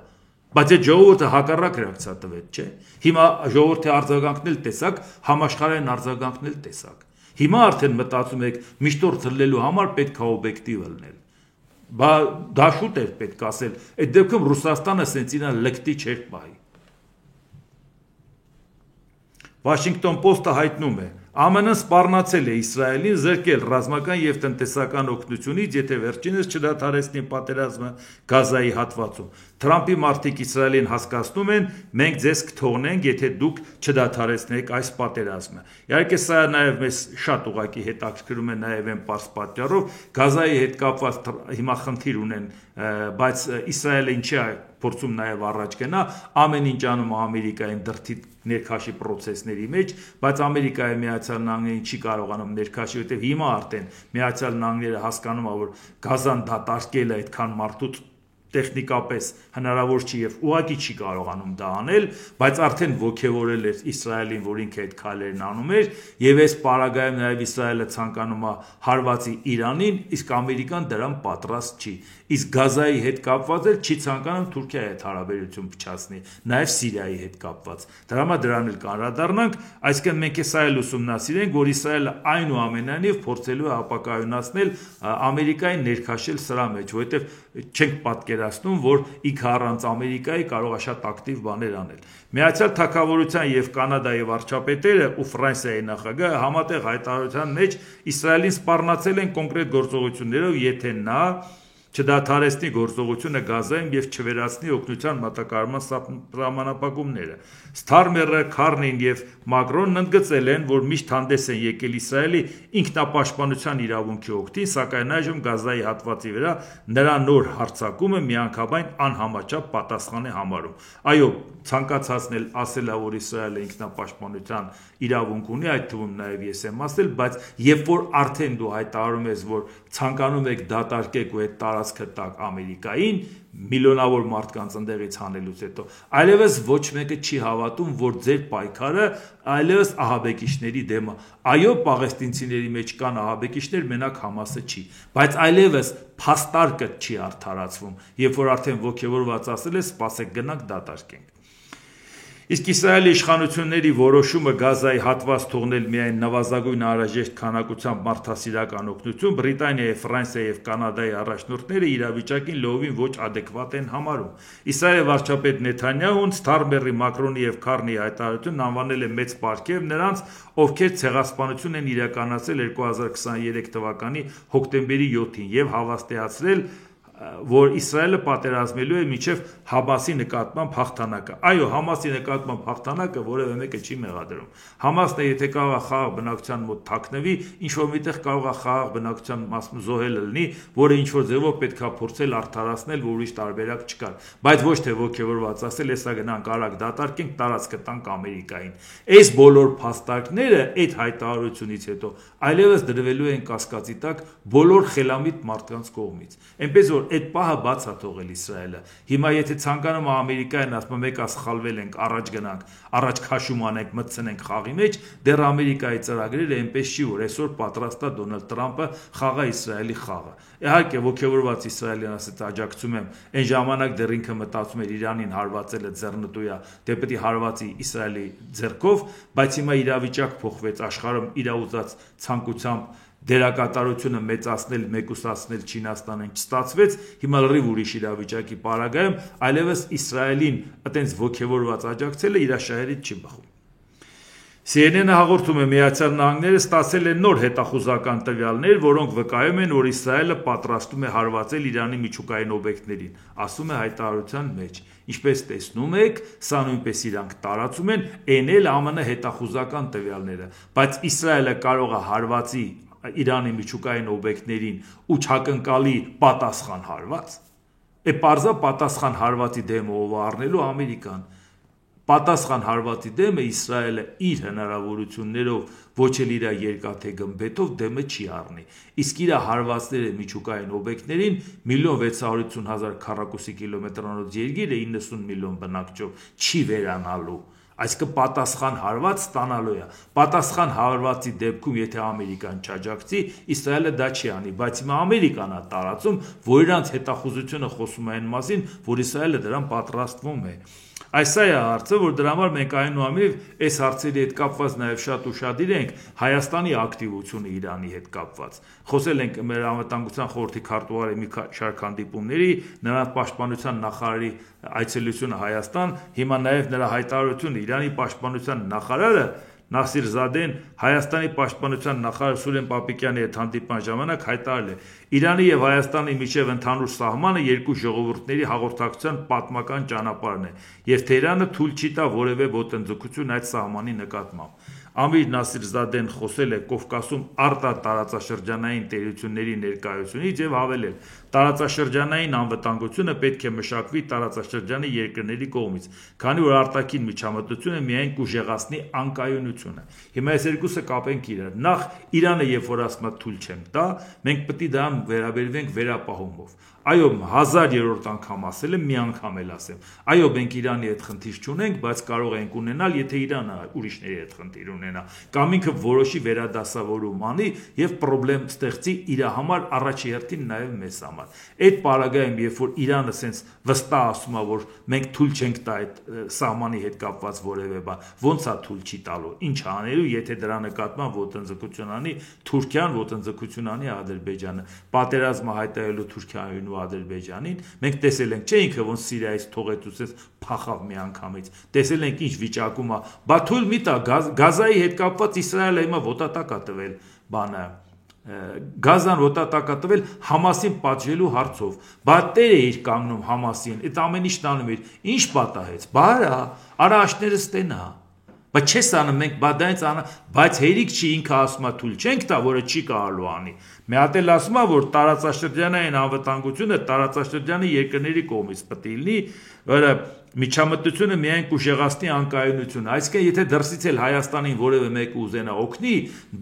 Բայց այդ ժողովուրդը հակառակ ռեակցիա տվեց, չէ։ Հիմա ժողովրդի արձագանքն էլ տեսակ, համաշխարհային արձագանքն էլ տեսակ։ Հիմա արդեն մտածում եք միջնորդ լելու համար պետք է օբյեկտիվ լինել։ Բա դա շուտ էր պետք ասել։ Այդ դեպքում Ռուսաստանը սենց իրան լկտի չէր պահի։ Washington Post-ը հայտնում է, ԱՄՆ-ն սպառնացել է Իսրայելին զրկել ռազմական եւ տնտեսական օգնությունից, եթե վերջինս չդադարեցնի պատերազմը Գազայի հատվածում։ Թրամփի մարդիկ Իսրայելին հասկացնում են, մենք ձեզ կթողնենք, եթե դուք չդադարեցնեք այս պատերազմը։ Իհարկե սա նաեւ մեզ շատ ուղղակի հետաքրքրում է նաեւ այն պարզ պատճառով, Գազայի հետ կապված հիմա խնդիր ունեն, բայց Իսրայելը ինչի է փորձում նաև առաջ գնա, ամեն ինչ անում Ամերիկային դրդի ներքաշի process-ների մեջ, բայց Ամերիկայի Միացյալ Նահանգներին չի կարողանում ներքաշի, որտեղ հիմա արդեն Միացյալ Նահանգները հասկանում է, որ Գազան դատարկելը այդքան մարդուց տեխնիկապես հնարավոր չի եւ ուղղակի չի կարողանում դա անել, բայց արդեն ոգևորել էր Իսրայելին, որ ինքը այդ քայլերն անում էր, եւ այս պարագայում նաեւ Իսրայելը ցանկանում է հարվածի Իրանին, իսկ Ամերիկան դրան պատրաստ չի։ Իսկ Գազայի հետ կապված էլ չի ցանկանում Թուրքիայի հետ հարաբերություն փչացնի, նաեւ Սիրիայի հետ կապված։ Դրա համար դրան էլ կանրադառնանք, այսինքն մենք էս այլ ուսումնասիրենք, որ Իսրայելը այնուամենայնիվ փորձելու է ապակայունացնել Ամերիկային ներքաշել սրա մեջ, որովհետեւ չենք պատկերացնում, որ ինքը առանց Ամերիկայի կարող է շատ ակտիվ բաներ անել։ Միացյալ Թագավորության եւ Կանադայի վարչապետերը ու Ֆրանսիայի նախագահը համատեղ հայտարարության մեջ Իսրայելին սպառնացել են կոնկրետ գործողություններով, եթե նա չդադարեցնի գործողությունը Գազայում եւ չվերացնի օգնության մատակարարման սահմանափակումները։ Ստարմերը, Քարնին եւ Մակրոնն ընդգծել են, որ միշտ հանդես են եկել Իսրայելի ինքնապաշտպանության իրավունքի օգտին, սակայն այժմ Գազայի հատվածի վրա նրա նոր հարձակումը միանգամայն անհամաչափ պատասխան է համարում։ Այո, ցանկացածն էլ ասել է, որ Իսրայելը ինքնապաշտպանության իրավունք ունի, այդ թվում նաեւ ես եմ ասել, բայց երբ որ արդեն դու հայտարարում ես, որ ցանկանում եք դատարկեք ու այդ տարածքը տակ Ամերիկային, միլիոնավոր մարդկանց ընդեղից հանելուց հետո, այլևս ոչ մեկը չի հավատում, որ ձեր պայքարը այլևս ահաբեկիչների դեմ է։ Այո, պաղեստինցիների մեջ կան ահաբեկիչներ, մենակ Համասը չի, բայց այլևս փաստարկը չի արդարացվում, երբ որ արդեն ոգևորված ասել է, սպասեք գնանք դատարկենք։ Իսկ Իսրայելի իշխանությունների որոշումը Գազայի հատված թողնել միայն նվազագույն անհրաժեշտ քանակությամբ մարդասիրական օգնություն Բրիտանիայի, Ֆրանսիայի եւ Կանադայի առաջնորդները իրավիճակին լովին ոչ ադեկվատ են համարում։ Իսրայելի վարչապետ Նեթանյահուն Ստարմերի, Մակրոնի եւ Քարնիի հայտարարությունն անվանել է մեծ պարգև նրանց, ովքեր ցեղասպանություն են իրականացրել 2023 թվականի հոկտեմբերի 7-ին եւ հավաստիացրել, որ Իսրայելը պատերազմելու է մինչև Համասի նկատմամբ հաղթանակը։ Այո, Համասի նկատմամբ հաղթանակը որևէ մեկը չի մեղադրում։ Համասն է, եթե կարող է խաղաղ բնակչության մոտ թաքնվի, ինչ որ միտեղ կարող է խաղաղ բնակչության մասում զոհել լինի, որը ինչ որ ձևով պետք է փորձել արդարացնել, որ ուրիշ տարբերակ չկար։ Բայց ոչ թե ոգևորված ասել, հեսա գնանք արագ դատարկենք, տարածքը տանք Ամերիկային։ Այս բոլոր փաստարկները այդ հայտարարությունից հետո այլևս դրվելու են կասկածի տակ բոլոր խելամիտ մարդկանց կողմից։ Այնպես որ այդ պահը բաց է թողել Իսրայելը։ Հիմա եթե ցանկանում է Ամերիկային ասում մեկ սխալվել ենք, առաջ գնանք, առաջ քաշում անենք, մտցնենք խաղի մեջ, դեռ Ամերիկայի ծրագրերը այնպես չի, որ այսօր պատրաստ է Դոնալդ Տրամպը խաղա Իսրայելի խաղը։ Իհարկե ոգևորված Իսրայելին ասած աջակցում եմ, այն ժամանակ դեռ ինքը մտածում էր Իրանին հարվածելը ձեռնտու է, դե պետք է հարվածի Իսրայելի ձեռքով, բայց հիմա իրավիճակ փոխվեց, աշխարհում իր ուզած ցանկությամբ դերակատարությունը մեծացնել, մեկուսացնել Չինաստանին չստացվեց, հիմա լրիվ ուրիշ իրավիճակի պարագայում այլևս Իսրայելին այտենց ոգևորված աջակցելը իր շահերից չի բխում։ CNN-ը հաղորդում է Միացյալ Նահանգները ստացել են նոր հետախուզական տվյալներ, որոնք վկայում են, որ Իսրայելը պատրաստում է հարվածել Իրանի միջուկային օբյեկտներին, ասում է հայտարարության մեջ։ Ինչպես տեսնում եք, սա նույնպես իրանք տարածում են, այն էլ ԱՄՆ հետախուզական տվյալները, բայց Իսրայելը կարող է հարվածի Իրանի միջուկային օբյեկտներին ու չակնկալի պատասխան հարված։ Պարզա պատասխան հարվածի դեմը ով առնելու Ամերիկան։ Պատասխան հարվածի դեմը Իսրայելը իր հնարավորություններով ոչ էլ իր երկաթե գմբեթով դեմը չի առնի։ Իսկ իր հարվածները միջուկային օբյեկտներին 1.650.000 քառակուսի կիլոմետրանոց երկիրը 90 միլիոն բնակչով չի վերանալու։ Այսինքն պատասխան հարված ստանալու է։ Պատասխան հարվածի դեպքում, եթե Ամերիկան չաջակցի, Իսրայելը դա չի անի, բայց հիմա Ամերիկան է տարածում, որ իրանց հետախուզությունը խոսում է այն մասին, որ Իսրայելը դրան պատրաստվում է։ Այս է հարցը, որ դրա համար մենք այնուամենայնիվ այս հարցերի հետ կապված նաև շատ ուշադիր ենք Հայաստանի ակտիվությունը Իրանի հետ կապված։ Խոսել ենք մեր անվտանգության խորհրդի քարտուղարի մի շարք հանդիպումների, նրանց պաշտպանության նախարարի այցելությունը Հայաստան, հիմա նաև նրա հայտարարությունը Իրանի պաշտպանության նախարարը Նասիր Զադեն Հայաստանի պաշտպանության նախարար Սուրեն Պապիկյանի հետ հանդիպման ժամանակ հայտարարել է. Իրանի եւ Հայաստանի միջև ընդհանուր սահմանը երկու ժողովուրդների հաղորդակցության պատմական ճանապարհն է, եւ Թեհրանը թույլ չի տա որևէ ոտնձգություն այդ սահմանի նկատմամբ։ Ամիր Նասիր Զադեն խոսել է Կովկասում արտատարածաշրջանային տերությունների ներկայությունից եւ հավելել. տարածաշրջանային անվտանգությունը պետք է մշակվի տարածաշրջանի երկրների կողմից, քանի որ արտաքին միջամտությունը միայն կուժեղացնի անկայունությունը։ Հիմա այս երկուսը կապենք իրար։ Նախ Իրանը երբ որ ասում է թույլ չեմ տա, մենք պետք է դրան վերաբերվենք վերապահումով։ Այո, 1000-րդ անգամ ասել եմ, մի անգամ էլ ասեմ։ Այո, մենք Իրանի հետ խնդիր չունենք, բայց կարող ենք ունենալ, եթե Իրանը ուրիշների հետ խնդիր ունենա, կամ ինքը որոշի վերադասավորում անի եւ խնդրեմ ստեղծի իր համար առաջի հերթին նաեւ մեզ համար։ Այդ պարագայում, երբ որ Իրանը սենց վստահ ասում է, որ մենք թույլ չենք տա այդ սահմանի հետ կապված որևէ բան, ոնց է թույլ չի տալու, ինչ անելու, եթե դրա նկատմամբ ոտնձգություն անի Թուրքիան, ոտնձգություն անի Ադրբեջանը, պատերազմը հայտարարելու Թուրքիային ու Ադրբեջանին, մենք տեսել ենք, չէ՞ ինքը ոնց Սիրիայից թողեցուցեց փախավ մի անգամից, տեսել ենք ինչ վիճակում է, բա թույլ մի տա, Գազայի հետ կապված Իսրայելը հիմա ոտնատակ է տվել բանը, Գազան ոտնատակ է տվել Համասին պատժելու հարցով, բա տերը իր կանգնում Համասին, այդ ամեն ինչն անում էր, ինչ պատահեց, արա աշները ստենա, բայց չես անում մենք բադայից անը, բայց հերիք չի ինքը ասում է թույլ չենք տա, որը չի կարալու անի։ Մի հատ էլ ասում է, որ տարածաշրջանային անվտանգությունը տարածաշրջանի երկրների կողմից պետք է լինի, որը միջամտությունը միայն կուժեղացնի անկայունությունը, այսինքն եթե դրսից էլ Հայաստանին որևէ մեկը ուզենա օգնի,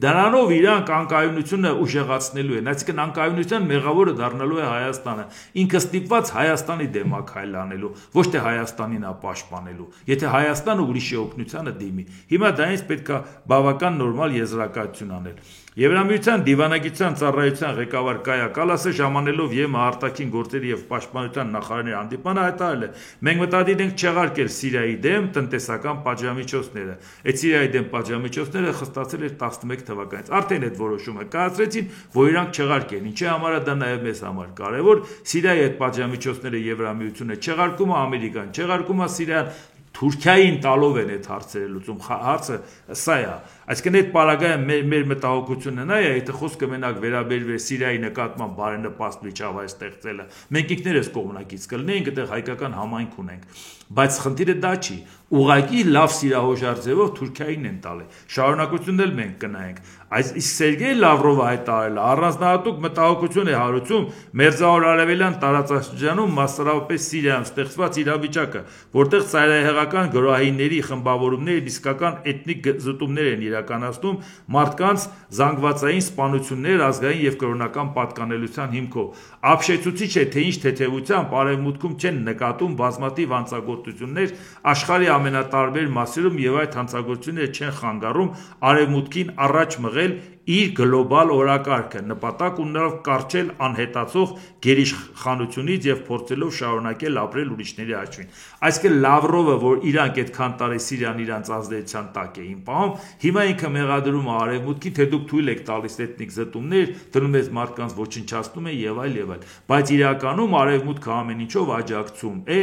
դրանով իրանք անկայունությունը ուժեղացնելու են, այսինքն անկայունության մեղավորը դառնալու է Հայաստանը, ինքը ստիպված Հայաստանի դեմ է քայլ անելու, ոչ թե Հայաստանին է պաշտպանելու, եթե Հայաստանը ուրիշի օգնությանը դիմի։ Հիմա դրանից պետք է բավական նորմալ եզրակացություն անել։ Եվրամիության դիվանագիտության ծառայության ղեկավար Կայա Կալասը ժամանելով ԵՄ արտաքին գործերի եւ պաշտպանության նախարարների հանդիպանը հայտարարել է. մենք մտադիր ենք չեղարկել Սիրիայի դեմ տնտեսական պատժամիջոցները։ Այդ Սիրիայի դեմ պատժամիջոցները խստացել էր 11 թվականից։ Արդեն այդ որոշումը կայացրեցին, որ իրանք չեղարկեն։ Ինչի համար է դա նաեւ մեզ համար կարեւոր։ Սիրիայի այդ պատժամիջոցները Եվրամիությունը չեղարկում է, Ամերիկան չեղարկում է Սիրիան, Թուրքիային տալով են այդ հարցերը լուծում, հարցը սա է։ Այսինքն այդ պարագայում մեր մտահոգությունը նա է, եթե խոսքը մենակ վերաբերվեր Սիրիայի նկատմամբ բարենպաստ միջավայր ստեղծելը, մենք ինքներս կողմնակից կլինենք, այդտեղ հայկական համայնք ունենք, բայց խնդիրը դա չի, ուղղակի լավ սիրահոժար ձևով Թուրքիային են տալի, շարունակությունն էլ մենք կնայենք, իսկ Սերգեյ Լավրովը հայտարարել է, առանձնահատուկ մտահոգություն է հարուցում Մերձավոր Արևելյան տարածաշրջանում, մասնավորապես Սիրիայում ստեղծված իրավիճակը, որտեղ ծայրահեղական գրոհայինների խմբավորումները իսկական էթնիկ զտումներ են իրականացնում մարդկանց զանգվածային սպանություններ ազգային եւ կրոնական պատկանելիության հիմքով։ Ապշեցուցիչ է, թե ինչ թեթևությամբ արևմուտքում չեն նկատում բազմաթիվ հանցագործություններ աշխարհի ամենատարբեր մասերում եւ այդ հանցագործությունները չեն խանգարում արևմուտքին առաջ մղել իր գլոբալ օրակարգը, նպատակ ունենալով կարճել անհետացող գերիշխանությունից եւ փորձելով շարունակել ապրել ուրիշների հաշվին։ Այսինքն Լավրովը, որ իրանք այդքան տարի Սիրիան իրանց ազդեցության տակ էին պահում, հիմա ինքը մեղադրում է արևմուտքին, թե դուք թույլ եք տալիս էթնիկ զտումներ, դնում եք մարդկանց ոչնչացնում են եւ այլ եւ այլ։ Բայց իրականում արևմուտքը ամեն ինչով աջակցում է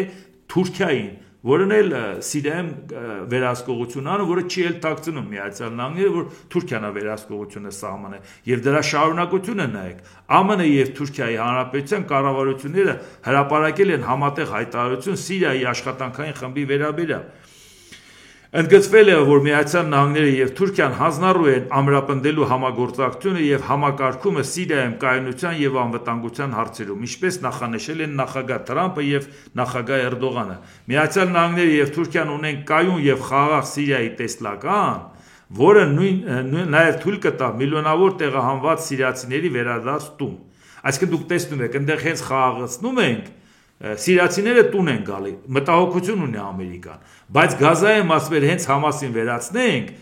Թուրքիային, որն էլ Սիրիայում վերահսկողություն անում, որը չի էլ թաքցնում Միացյալ Նահանգները, որ Թուրքիան է վերահսկողությունը սահմանը, եւ դրա շարունակությունը նայեք։ ԱՄՆ եւ Թուրքիայի Հանրապետության կառավարությունները հրապարակել են համատեղ հայտարարություն Սիրիայի աշխատանքային խմբի վերաբերյալ։ Ընդգծվել է, որ Միացյալ Նահանգները եւ Թուրքիան հանձնառու են ամրապնդելու համագործակցությունը եւ համակարգումը Սիրիայում կայունության եւ անվտանգության հարցերում, ինչպես նախանշել են նախագահ Թրամփը եւ նախագահ Էրդողանը։ Միացյալ Նահանգները եւ Թուրքիան ունեն կայուն եւ խաղաղ Սիրիայի տեսլական, որը նաեւ թույլ կտա միլիոնավոր տեղահանված սիրիացիների վերադարձում։ Այսինքն դուք տեսնում եք, այնտեղ հենց խաղաղացնում ենք, սիրիացիները տուն են գալի, մտահոգություն ունի Ամերիկան, բայց Գազայում ասվել հենց Համասին վերացնենք,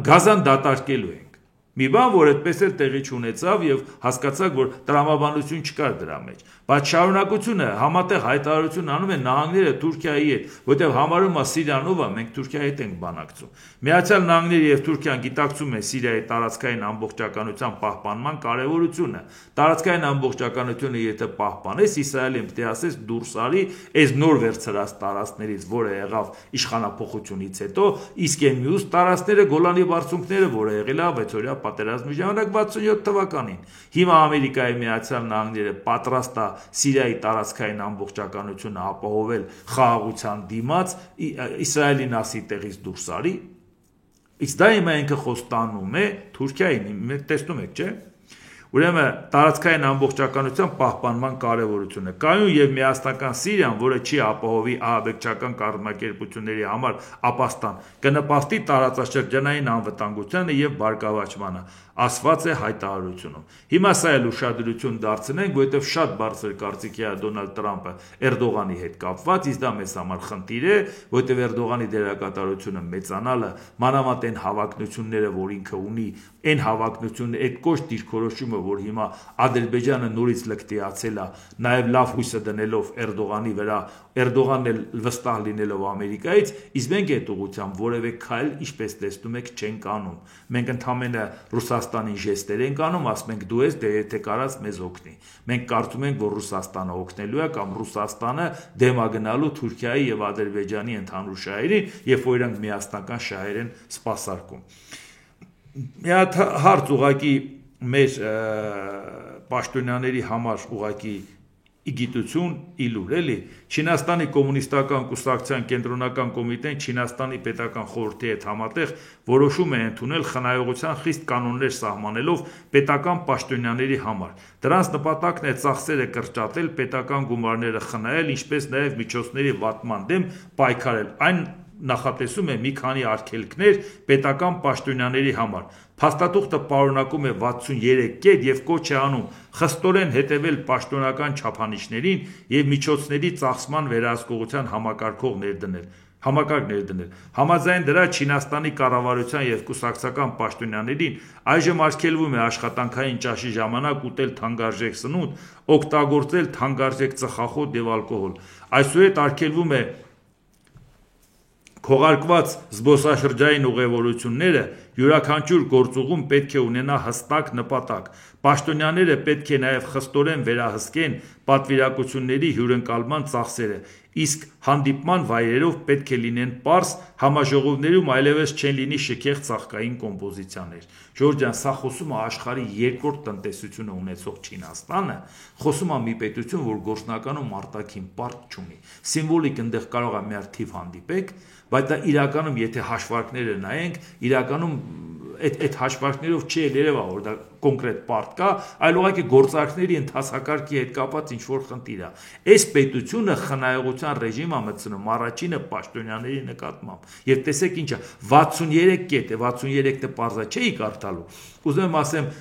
Գազան դատարկելու ենք։ Մի բան, որ այդպես էլ տեղի չունեցավ եւ հասկացաք, որ տրամաբանություն չկար դրա մեջ, բայց շարունակությունը համատեղ հայտարարություն անում են նահանգները Թուրքիայի հետ, որտեղ համարում է Սիրիանով է, մենք Թուրքիայի հետ ենք բանակցում։ Միացյալ Նահանգները եւ Թուրքիան գիտակցում են Սիրիայի տարածքային ամբողջականության պահպանման կարեւորությունը։ Տարածքային ամբողջականությունը եթե պահպանես, Իսրայելին պետք է ասես դուրս արի այս նոր վերցրած տարածքներից, որը եղավ իշխանապողությունից հետո, իսկ այն մյուս տարածքները Գոլանի բարձունքները, որը եղել է 6-օրյա պատերազմի ժամանակ 67 թվականին։ Հիմա Ամերիկայի Միացյալ Նահանգները պատրաստ է Սիրիայի տարածքային ամբողջականությունը ապահովել խաղաղության դիմաց, Իսրայելին ասի տեղից դուրս արի, իսկ դա հիմա ինքը խոստանում է Թուրքիային, մենք տեսնում եք, չէ՞։ Ուրեմն տարածքային ամբողջականության պահպանման կարևորությունը կայուն եւ միասնական Սիրիան, որը չի ապահովի ահաբեկչական կազմակերպությունների համար ապաստան, կնպաստի տարածաշրջանային անվտանգությանը եւ բարգավաճմանը, ասված է հայտարարությունում։ Հիմա սա էլ ուշադրություն դարձնենք, որովհետեւ շատ բարձր կարծիքի է Դոնալդ Տրամպը Էրդողանի հետ կապված, իսկ դա մեզ համար խնդիր է, որովհետեւ Էրդողանի դերակատարությունը մեծանալը, մանավանդ այն հավակնությունները, որ ինքը ունի, այն հավակնությունները, այդ կոշտ դիրքորոշումը, որ հիմա Ադրբեջանը նորից լկտիացել է, նաեւ լավ հույսը դնելով Էրդողանի վրա, Էրդողանն էլ վստահ լինելով Ամերիկայից, իսկ մենք այդ ուղղությամբ որևէ քայլ, ինչպես տեսնում եք, չենք անում։ Մենք ընդհանրապես Ռուսաստանին ժեստեր ենք անում, ասում ենք դու ես, դե եթե կարաս մեզ օգնի։ Մենք կարծում ենք, որ Ռուսաստանը օգնելու է կամ Ռուսաստանը դեմ է գնալու Թուրքիայի եւ Ադրբեջանի ընդհանուր շահերին, երբ որ իրանք միասնական շահեր են սպասարկում։ Մի հատ հարց ուղղակի մեր պաշտոնյաների համար ուղղակի իգիտություն իլուր էլի Չինաստանի կոմունիստական կուսակցության կենտրոնական կոմիտեն Չինաստանի պետական խորհրդի հետ համատեղ որոշում է ընդունել խնայողության խիստ կանոններ սահմանելով պետական պաշտոնյաների համար։ Դրանց նպատակն է ծախսերը կրճատել, պետական գումարները խնայել, ինչպես նաև միջոցների վատման դեմ պայքարել։ Այն նախատեսում է մի քանի արգելքներ պետական պաշտոնյաների համար։ Փաստաթուղթը պարունակում է 63 կետ եւ կոչ է անում խստորեն հետևել պաշտոնական չափանիշներին եւ միջոցների ծախսման վերահսկողության համակարգ ներդնել։ Համաձայն դրա Չինաստանի կառավարության եւ կուսակցական պաշտոնյաներին այժմ արգելվում է աշխատանքային ճաշի ժամանակ ուտել թանկարժեք սնունդ, օգտագործել թանկարժեք ծխախոտ եւ ալկոհոլ։ Այսուհետ արգելվում է Քողարկված զբոսաշրջային ուղևորությունները յուրաքանչյուր գործուղում պետք է ունենա հստակ նպատակ։ Պաշտոնյաները պետք է նաև խստորեն վերահսկեն պատվիրակությունների հյուրընկալման ծախսերը, իսկ հանդիպման վայրերով պետք է լինեն պարզ, համաժողովներում այլևս չեն լինի շքեղ ծաղկային կոմպոզիցիաներ։ Ժորժ ջան, սա խոսում է աշխարհի երկրորդ տնտեսությունը ունեցող Չինաստանը, խոսում է մի պետություն, որ գործնականում արտաքին պարկ չունի։ Սիմվոլիկ այնտեղ կարող է մի հատ թիվ հանդիպեք, բայց դա իրականում, եթե հաշվարկները նայենք, իրականում այդ հաշվարկներով չի երևա, որ դա կոնկրետ պարտ կա, այլ ուղղակի գործարքների ընթացակարգի հետ կապված ինչ-որ խնդիր է։ Այս պետությունը խնայողության ռեժիմ է մտցնում առաջինը պաշտոնյաների նկատմամբ։ Եվ տեսեք ինչ է, 63 կետ է, 63-ը պարզա չէի կարդալու։ Ուզում եմ ասեմ,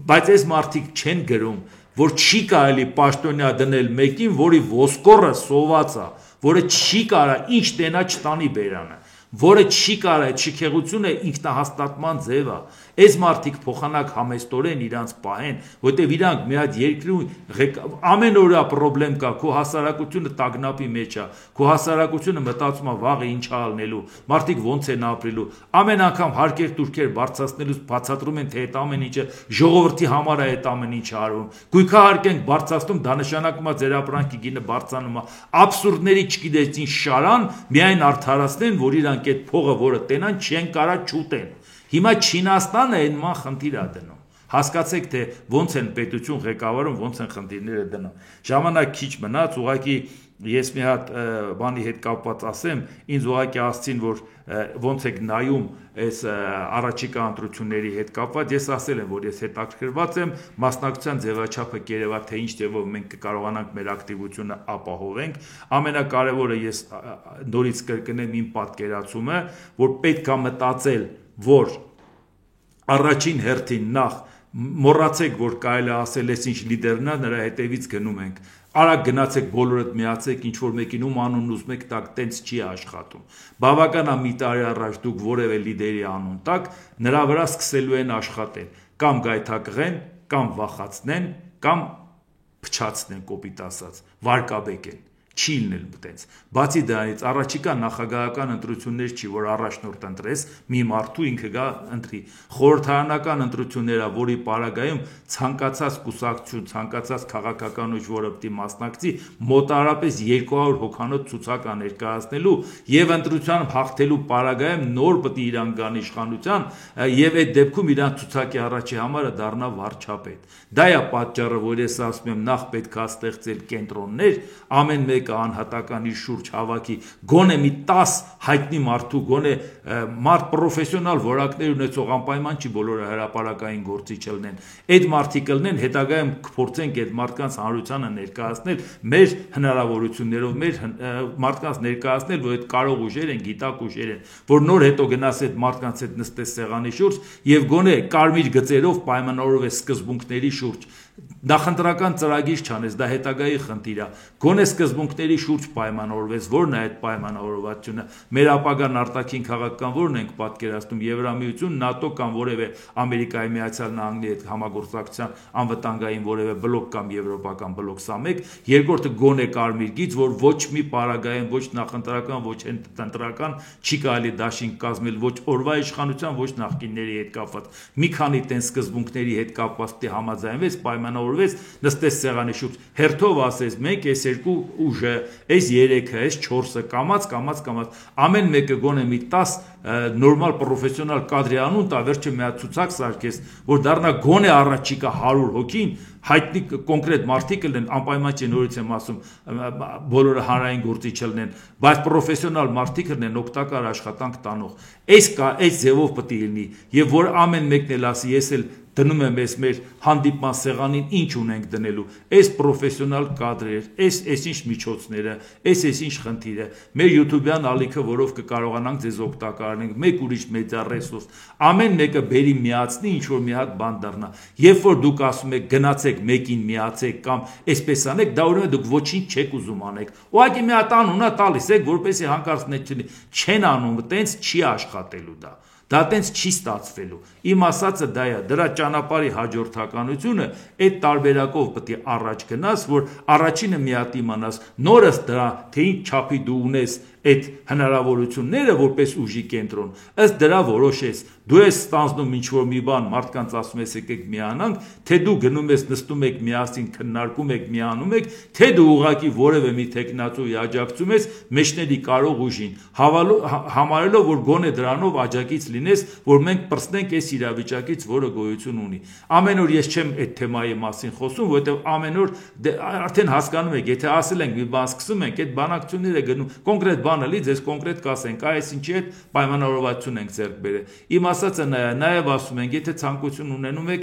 բայց այս մարդիկ չեն գրում, որ չի կարելի պաշտոնյա դնել մեկին, որի ոսկորը սոված է, որը չի կարա ինչ տենա չտանի բերանը, որը չի կարա այդ շքեղությունը ինքնահաստատման ձև է։ Այս մարդիկ փոխանակ համեստորեն իրանց պահեն, որտեվ իրանք մի հատ երկրում ամեն օրը պրոբլեմ կա, քո հասարակությունը տագնապի մեջ է, քո հասարակությունը մտածում է վաղը ինչ ալնելու, մարդիկ ոնց են ապրելու, ամեն անգամ հարկեր турքեր բարձրացնելուց բացատրում են, թե այդ ամեն ինչը ժողովրդի համար է այդ ամեն ինչը արվում։ Գույքահարկ ենք բարձրացնում, դա նշանակում է ձեր ապրանքի գինը բարձրանում է։ Աբսուրդների չգիտես ինչ շարան, միայն արդարացնեն, որ իրանք այդ փողը, որը տենան, չեն կարա չուտեն։ Հիմա Չինաստանը այն ման խնդիր է դնում։ Հասկացեք, թե ոնց են պետություն ղեկավարում, ոնց են խնդիրները դնում։ Ժամանակ քիչ մնաց, ուղղակի ես մի հատ բանի հետ կապված ասեմ, ինձ ուղղակի ասցին, որ ոնց եք նայում այս առաջիկա ընտրությունների հետ կապված, ես ասել եմ, որ ես հետաքրքրված եմ, մասնակցության ձևաչափը կերևա, թե ինչ ձևով մենք կկարողանանք մեր ակտիվությունը ապահովենք։ Ամենակարևորը ես նորից կրկնեմ իմ պատկերացումը, որ պետք է մտածել, որ առաջին հերթին նախ մոռացեք, որ կարելի ասել ես ինչ լիդերն է, նրա հետևից գնում ենք։ Արագ գնացեք բոլորդ միացեք, ինչ որ մեկին ում անունն ուզում եք տակ, տենց չի աշխատում։ Բավական է մի տարի առաջ դուք որևէ լիդերի անուն տակ, նրա վրա սկսելու են աշխատել, կամ գայթակղեն, կամ վախացնեն, կամ փչացնեն, կոպիտ ասած, վարկաբեկեն։ Չի լինել տենց։ Բացի դրանից առաջիկա նախագահական ընտրություններ չի, որ առաջնորդ ընտրես, մի մարդու ինքը գա ընտրի։ Խորհրդարանական ընտրությունները, որի պարագայում ցանկացած կուսակցություն, ցանկացած քաղաքական ուժ, որը պիտի մասնակցի, մոտարապես 200 հոգանոց ցուցակ ներկայացնելու եւ ընտրության հաղթելու պարագայում նոր պիտի իրան գան իշխանության եւ այդ դեպքում իրան ցուցակի առաջի համարը դառնա վարչապետ։ Դա է պատճառը, որ ես ասում եմ, նախ պետք է ստեղծել կենտրոններ, ամեն մեկ մեկը անհատական իր շուրջ հավաքի, գոնե մի 10 հայտնի մարդու, գոնե մարդ պրոֆեսիոնալ որակներ ունեցող, անպայման չի բոլորը հրապարակային գործիչ լինեն, այդ մարդիկ լինեն, հետագայում կփորձենք այդ մարդկանց հանրությանը ներկայացնել մեր հնարավորություններով, մեր մարդկանց ներկայացնել, որ այդ կարող ուժեր են, գիտակ ուժեր են, որ նոր հետո գնաս այդ մարդկանց հետ նստես սեղանի շուրջ եւ գոնե կարմիր գծերով պայմանավորվես սկզբունքների շուրջ, նախընտրական ծրագիր չանես, դա հետագայի խնդիր է, գոնե սկզբունքների շուրջ պայմանավորվես, որն է այդ պայմանավորվածությունը, մեր ապագան արտաքին քաղաքական որն ենք պատկերացնում, Եվրամիություն, ՆԱՏՕ կամ որևէ Ամերիկայի Միացյալ Նահանգների հետ համագործակցության անվտանգային որևէ բլոկ կամ եվրոպական բլոկ, սա մեկ, երկրորդը գոնե կարմիր գիծ, որ ոչ մի պարագայում, ոչ նախընտրական, ոչ ընտրական չի կարելի դաշինք կազմել, ոչ օրվա իշխանության, ոչ նախկինների հետ կապված, մի քանի տեն սկզբունքների հետ կապված պիտի համաձայնվես, պայմանավորվես, նստես սեղանի շուրջ, հերթով ասես, մենք այս երկու ուժը, այս երեքը, այս 4-ը կամաց, ամեն մեկը գոնե մի 10 նորմալ պրոֆեսիոնալ կադրի անուն տա, վերջը մի հատ ցուցակ սարքես, որ դառնա գոնե առաջիկա 100 հոգին, հայտնի կոնկրետ մարդիկ լինեն, անպայման չէ նորից եմ ասում, բոլորը հանրային գործիչ լինեն, բայց պրոֆեսիոնալ մարդիկ լինեն, օգտակար աշխատանք տանող, այս ձևով պետք է լինի, եւ որ ամեն մեկն էլ ասի, ես էլ դնում եմ մեր հանդիպման սեղանին ինչ ունենք դնելու, այս պրոֆեսիոնալ կադրեր, այս ինչ միջոցները, այս ինչ խնդիրը, մեր YouTube-յան ալիքը, որով կկարողանանք ձեզ օգտակար լինենք, մեկ ուրիշ մեդիա ռեսուրս, ամեն մեկը բերի միացնի, ինչ որ մի հատ բան դառնա, երբ որ դուք ասում եք գնացեք մեկին միացեք կամ այսպես անեք, դա ուրեմն դուք ոչինչ չեք ուզում անեք, ուղղակի մի հատ անունա տալիս եք, որպեսզի հանկարծ չեն անում, տենց չի աշխատելու դա։ Դա տենց չի ստացվելու, իմ ասածը դա է, դրա ճանապարհի հաջորդականությունը այդ տարբերակով պետք է առաջ գնաս, որ առաջինը մի հատ իմանաս, նորս դրա թե ինչ չափի դու ունես այդ հնարավորությունները որպես ուժի կենտրոն, ըստ դրա որոշես, դու ես ստանձնում ինչ որ մի բան, մարդկանց ասում ես եկեք միանանք, թե դու գնում ես նստում եք միասին քննարկում եք, միանում եք, թե դու ուղղակի որևէ մի տեխնացուի աջակցում ես մեջների կարող ուժին, համարելով որ գոնե դրանով աջակից լինես, որ մենք պրծնենք այս իրավիճակից, որը գոյություն ունի։ Ամեն օր ես չեմ այդ թեմայի մասին խոսում, որովհետև ամեն օր արդեն հասկանում եք, եթե ասել ենք մի բան սկսում ենք, այդ բանակցությունները գնում, կոնկրետ բանը լի, ձեզ կոնկրետ կասենք, այս ինչի հետ պայմանավորվածություն ենք ձեռք բերել։ Իմ ասածը նաև ասում ենք, եթե ցանկություն ունենում եք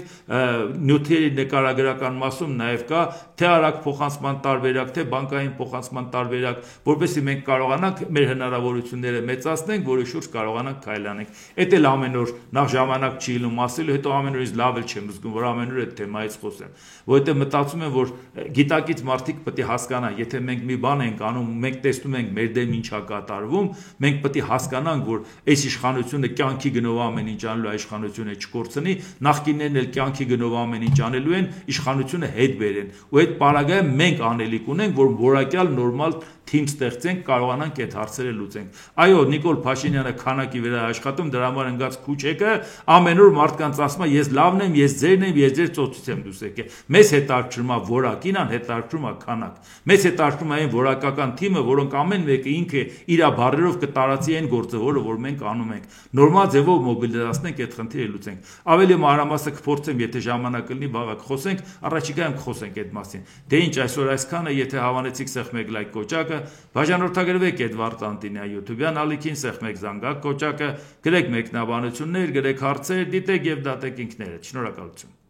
նյութերի նկարագրական մասում նաև կա թե արագ փոխանցման տարբերակ, թե բանկային փոխանցման տարբերակ, որովհետեւ մենք կարողանանք մեր հնարավորությունները մեծացնենք, որի շուրջ կարողանանք քայլանենք։ Էդ էլ ամեն օր նախ ժամանակ չի լինում ասելու, հետո ամեն օր լավ էլ չեմ զգում, որ ամեն օր այդ թեմայից խոսեմ, որովհետեւ մտածում եմ, որ գիտակից մարդիկ պետք է հասկանան, եթե մենք մի բան ենք անում, մենք տեսնում ենք մեր դեմ ինչ է կատարվում, մենք պետք է հասկանանք, որ այս իշխանությունը կյանքի գնով ամեն ինչ անելու է, իշխանությունը չկորցնի, նախկիններն էլ կյանքի գնով ամեն ինչ անելու են, իշխանությունը հետ բերեն, ու այդ պարագայում մենք անելիք ունենք, որ որակյալ նորմալ թիմ ստեղծենք, կարողանանք այդ հարցերը լուծենք։ Այո, Նիկոլ Փաշինյանը քանակի վրա աշխատում, դրա համար ընկած քուչեկը ամեն օր մարդկանց ասում է, ես լավն եմ, ես ձերն եմ, ես ձեր ծոցից եմ դուրս եկել։ Մեզ հետաքրքրում է որակին, հետաքրքրում է քանակ։ Մեզ հետաքրքրում է այն որակական թիմը, որոնք ամեն մեկը ինքը իր բառերով կտարածի այն գործը, որ մենք անում ենք։ Նորմալ ձևով մոբիլիզացնենք այդ խնդիրը լուծենք։ Ավելի մանրամասը կփորձեմ, եթե ժամանակ լինի, վաղը կխոսենք, առաջիկայում կխոսենք այդ մասին։ Դե ինչ, այսօր այսքանը, եթե հավանեցիք սեղմեք լայք կոճակը, բաժանորդագրվեք Էդվարդ Անտինյա YouTube-յան ալիքին, սեղմեք զանգակ կոճակը, գրեք մեկնաբանություններ, գրեք հարցեր, դիտեք եւ դատեք ինքներդ։ Շնորհակալություն։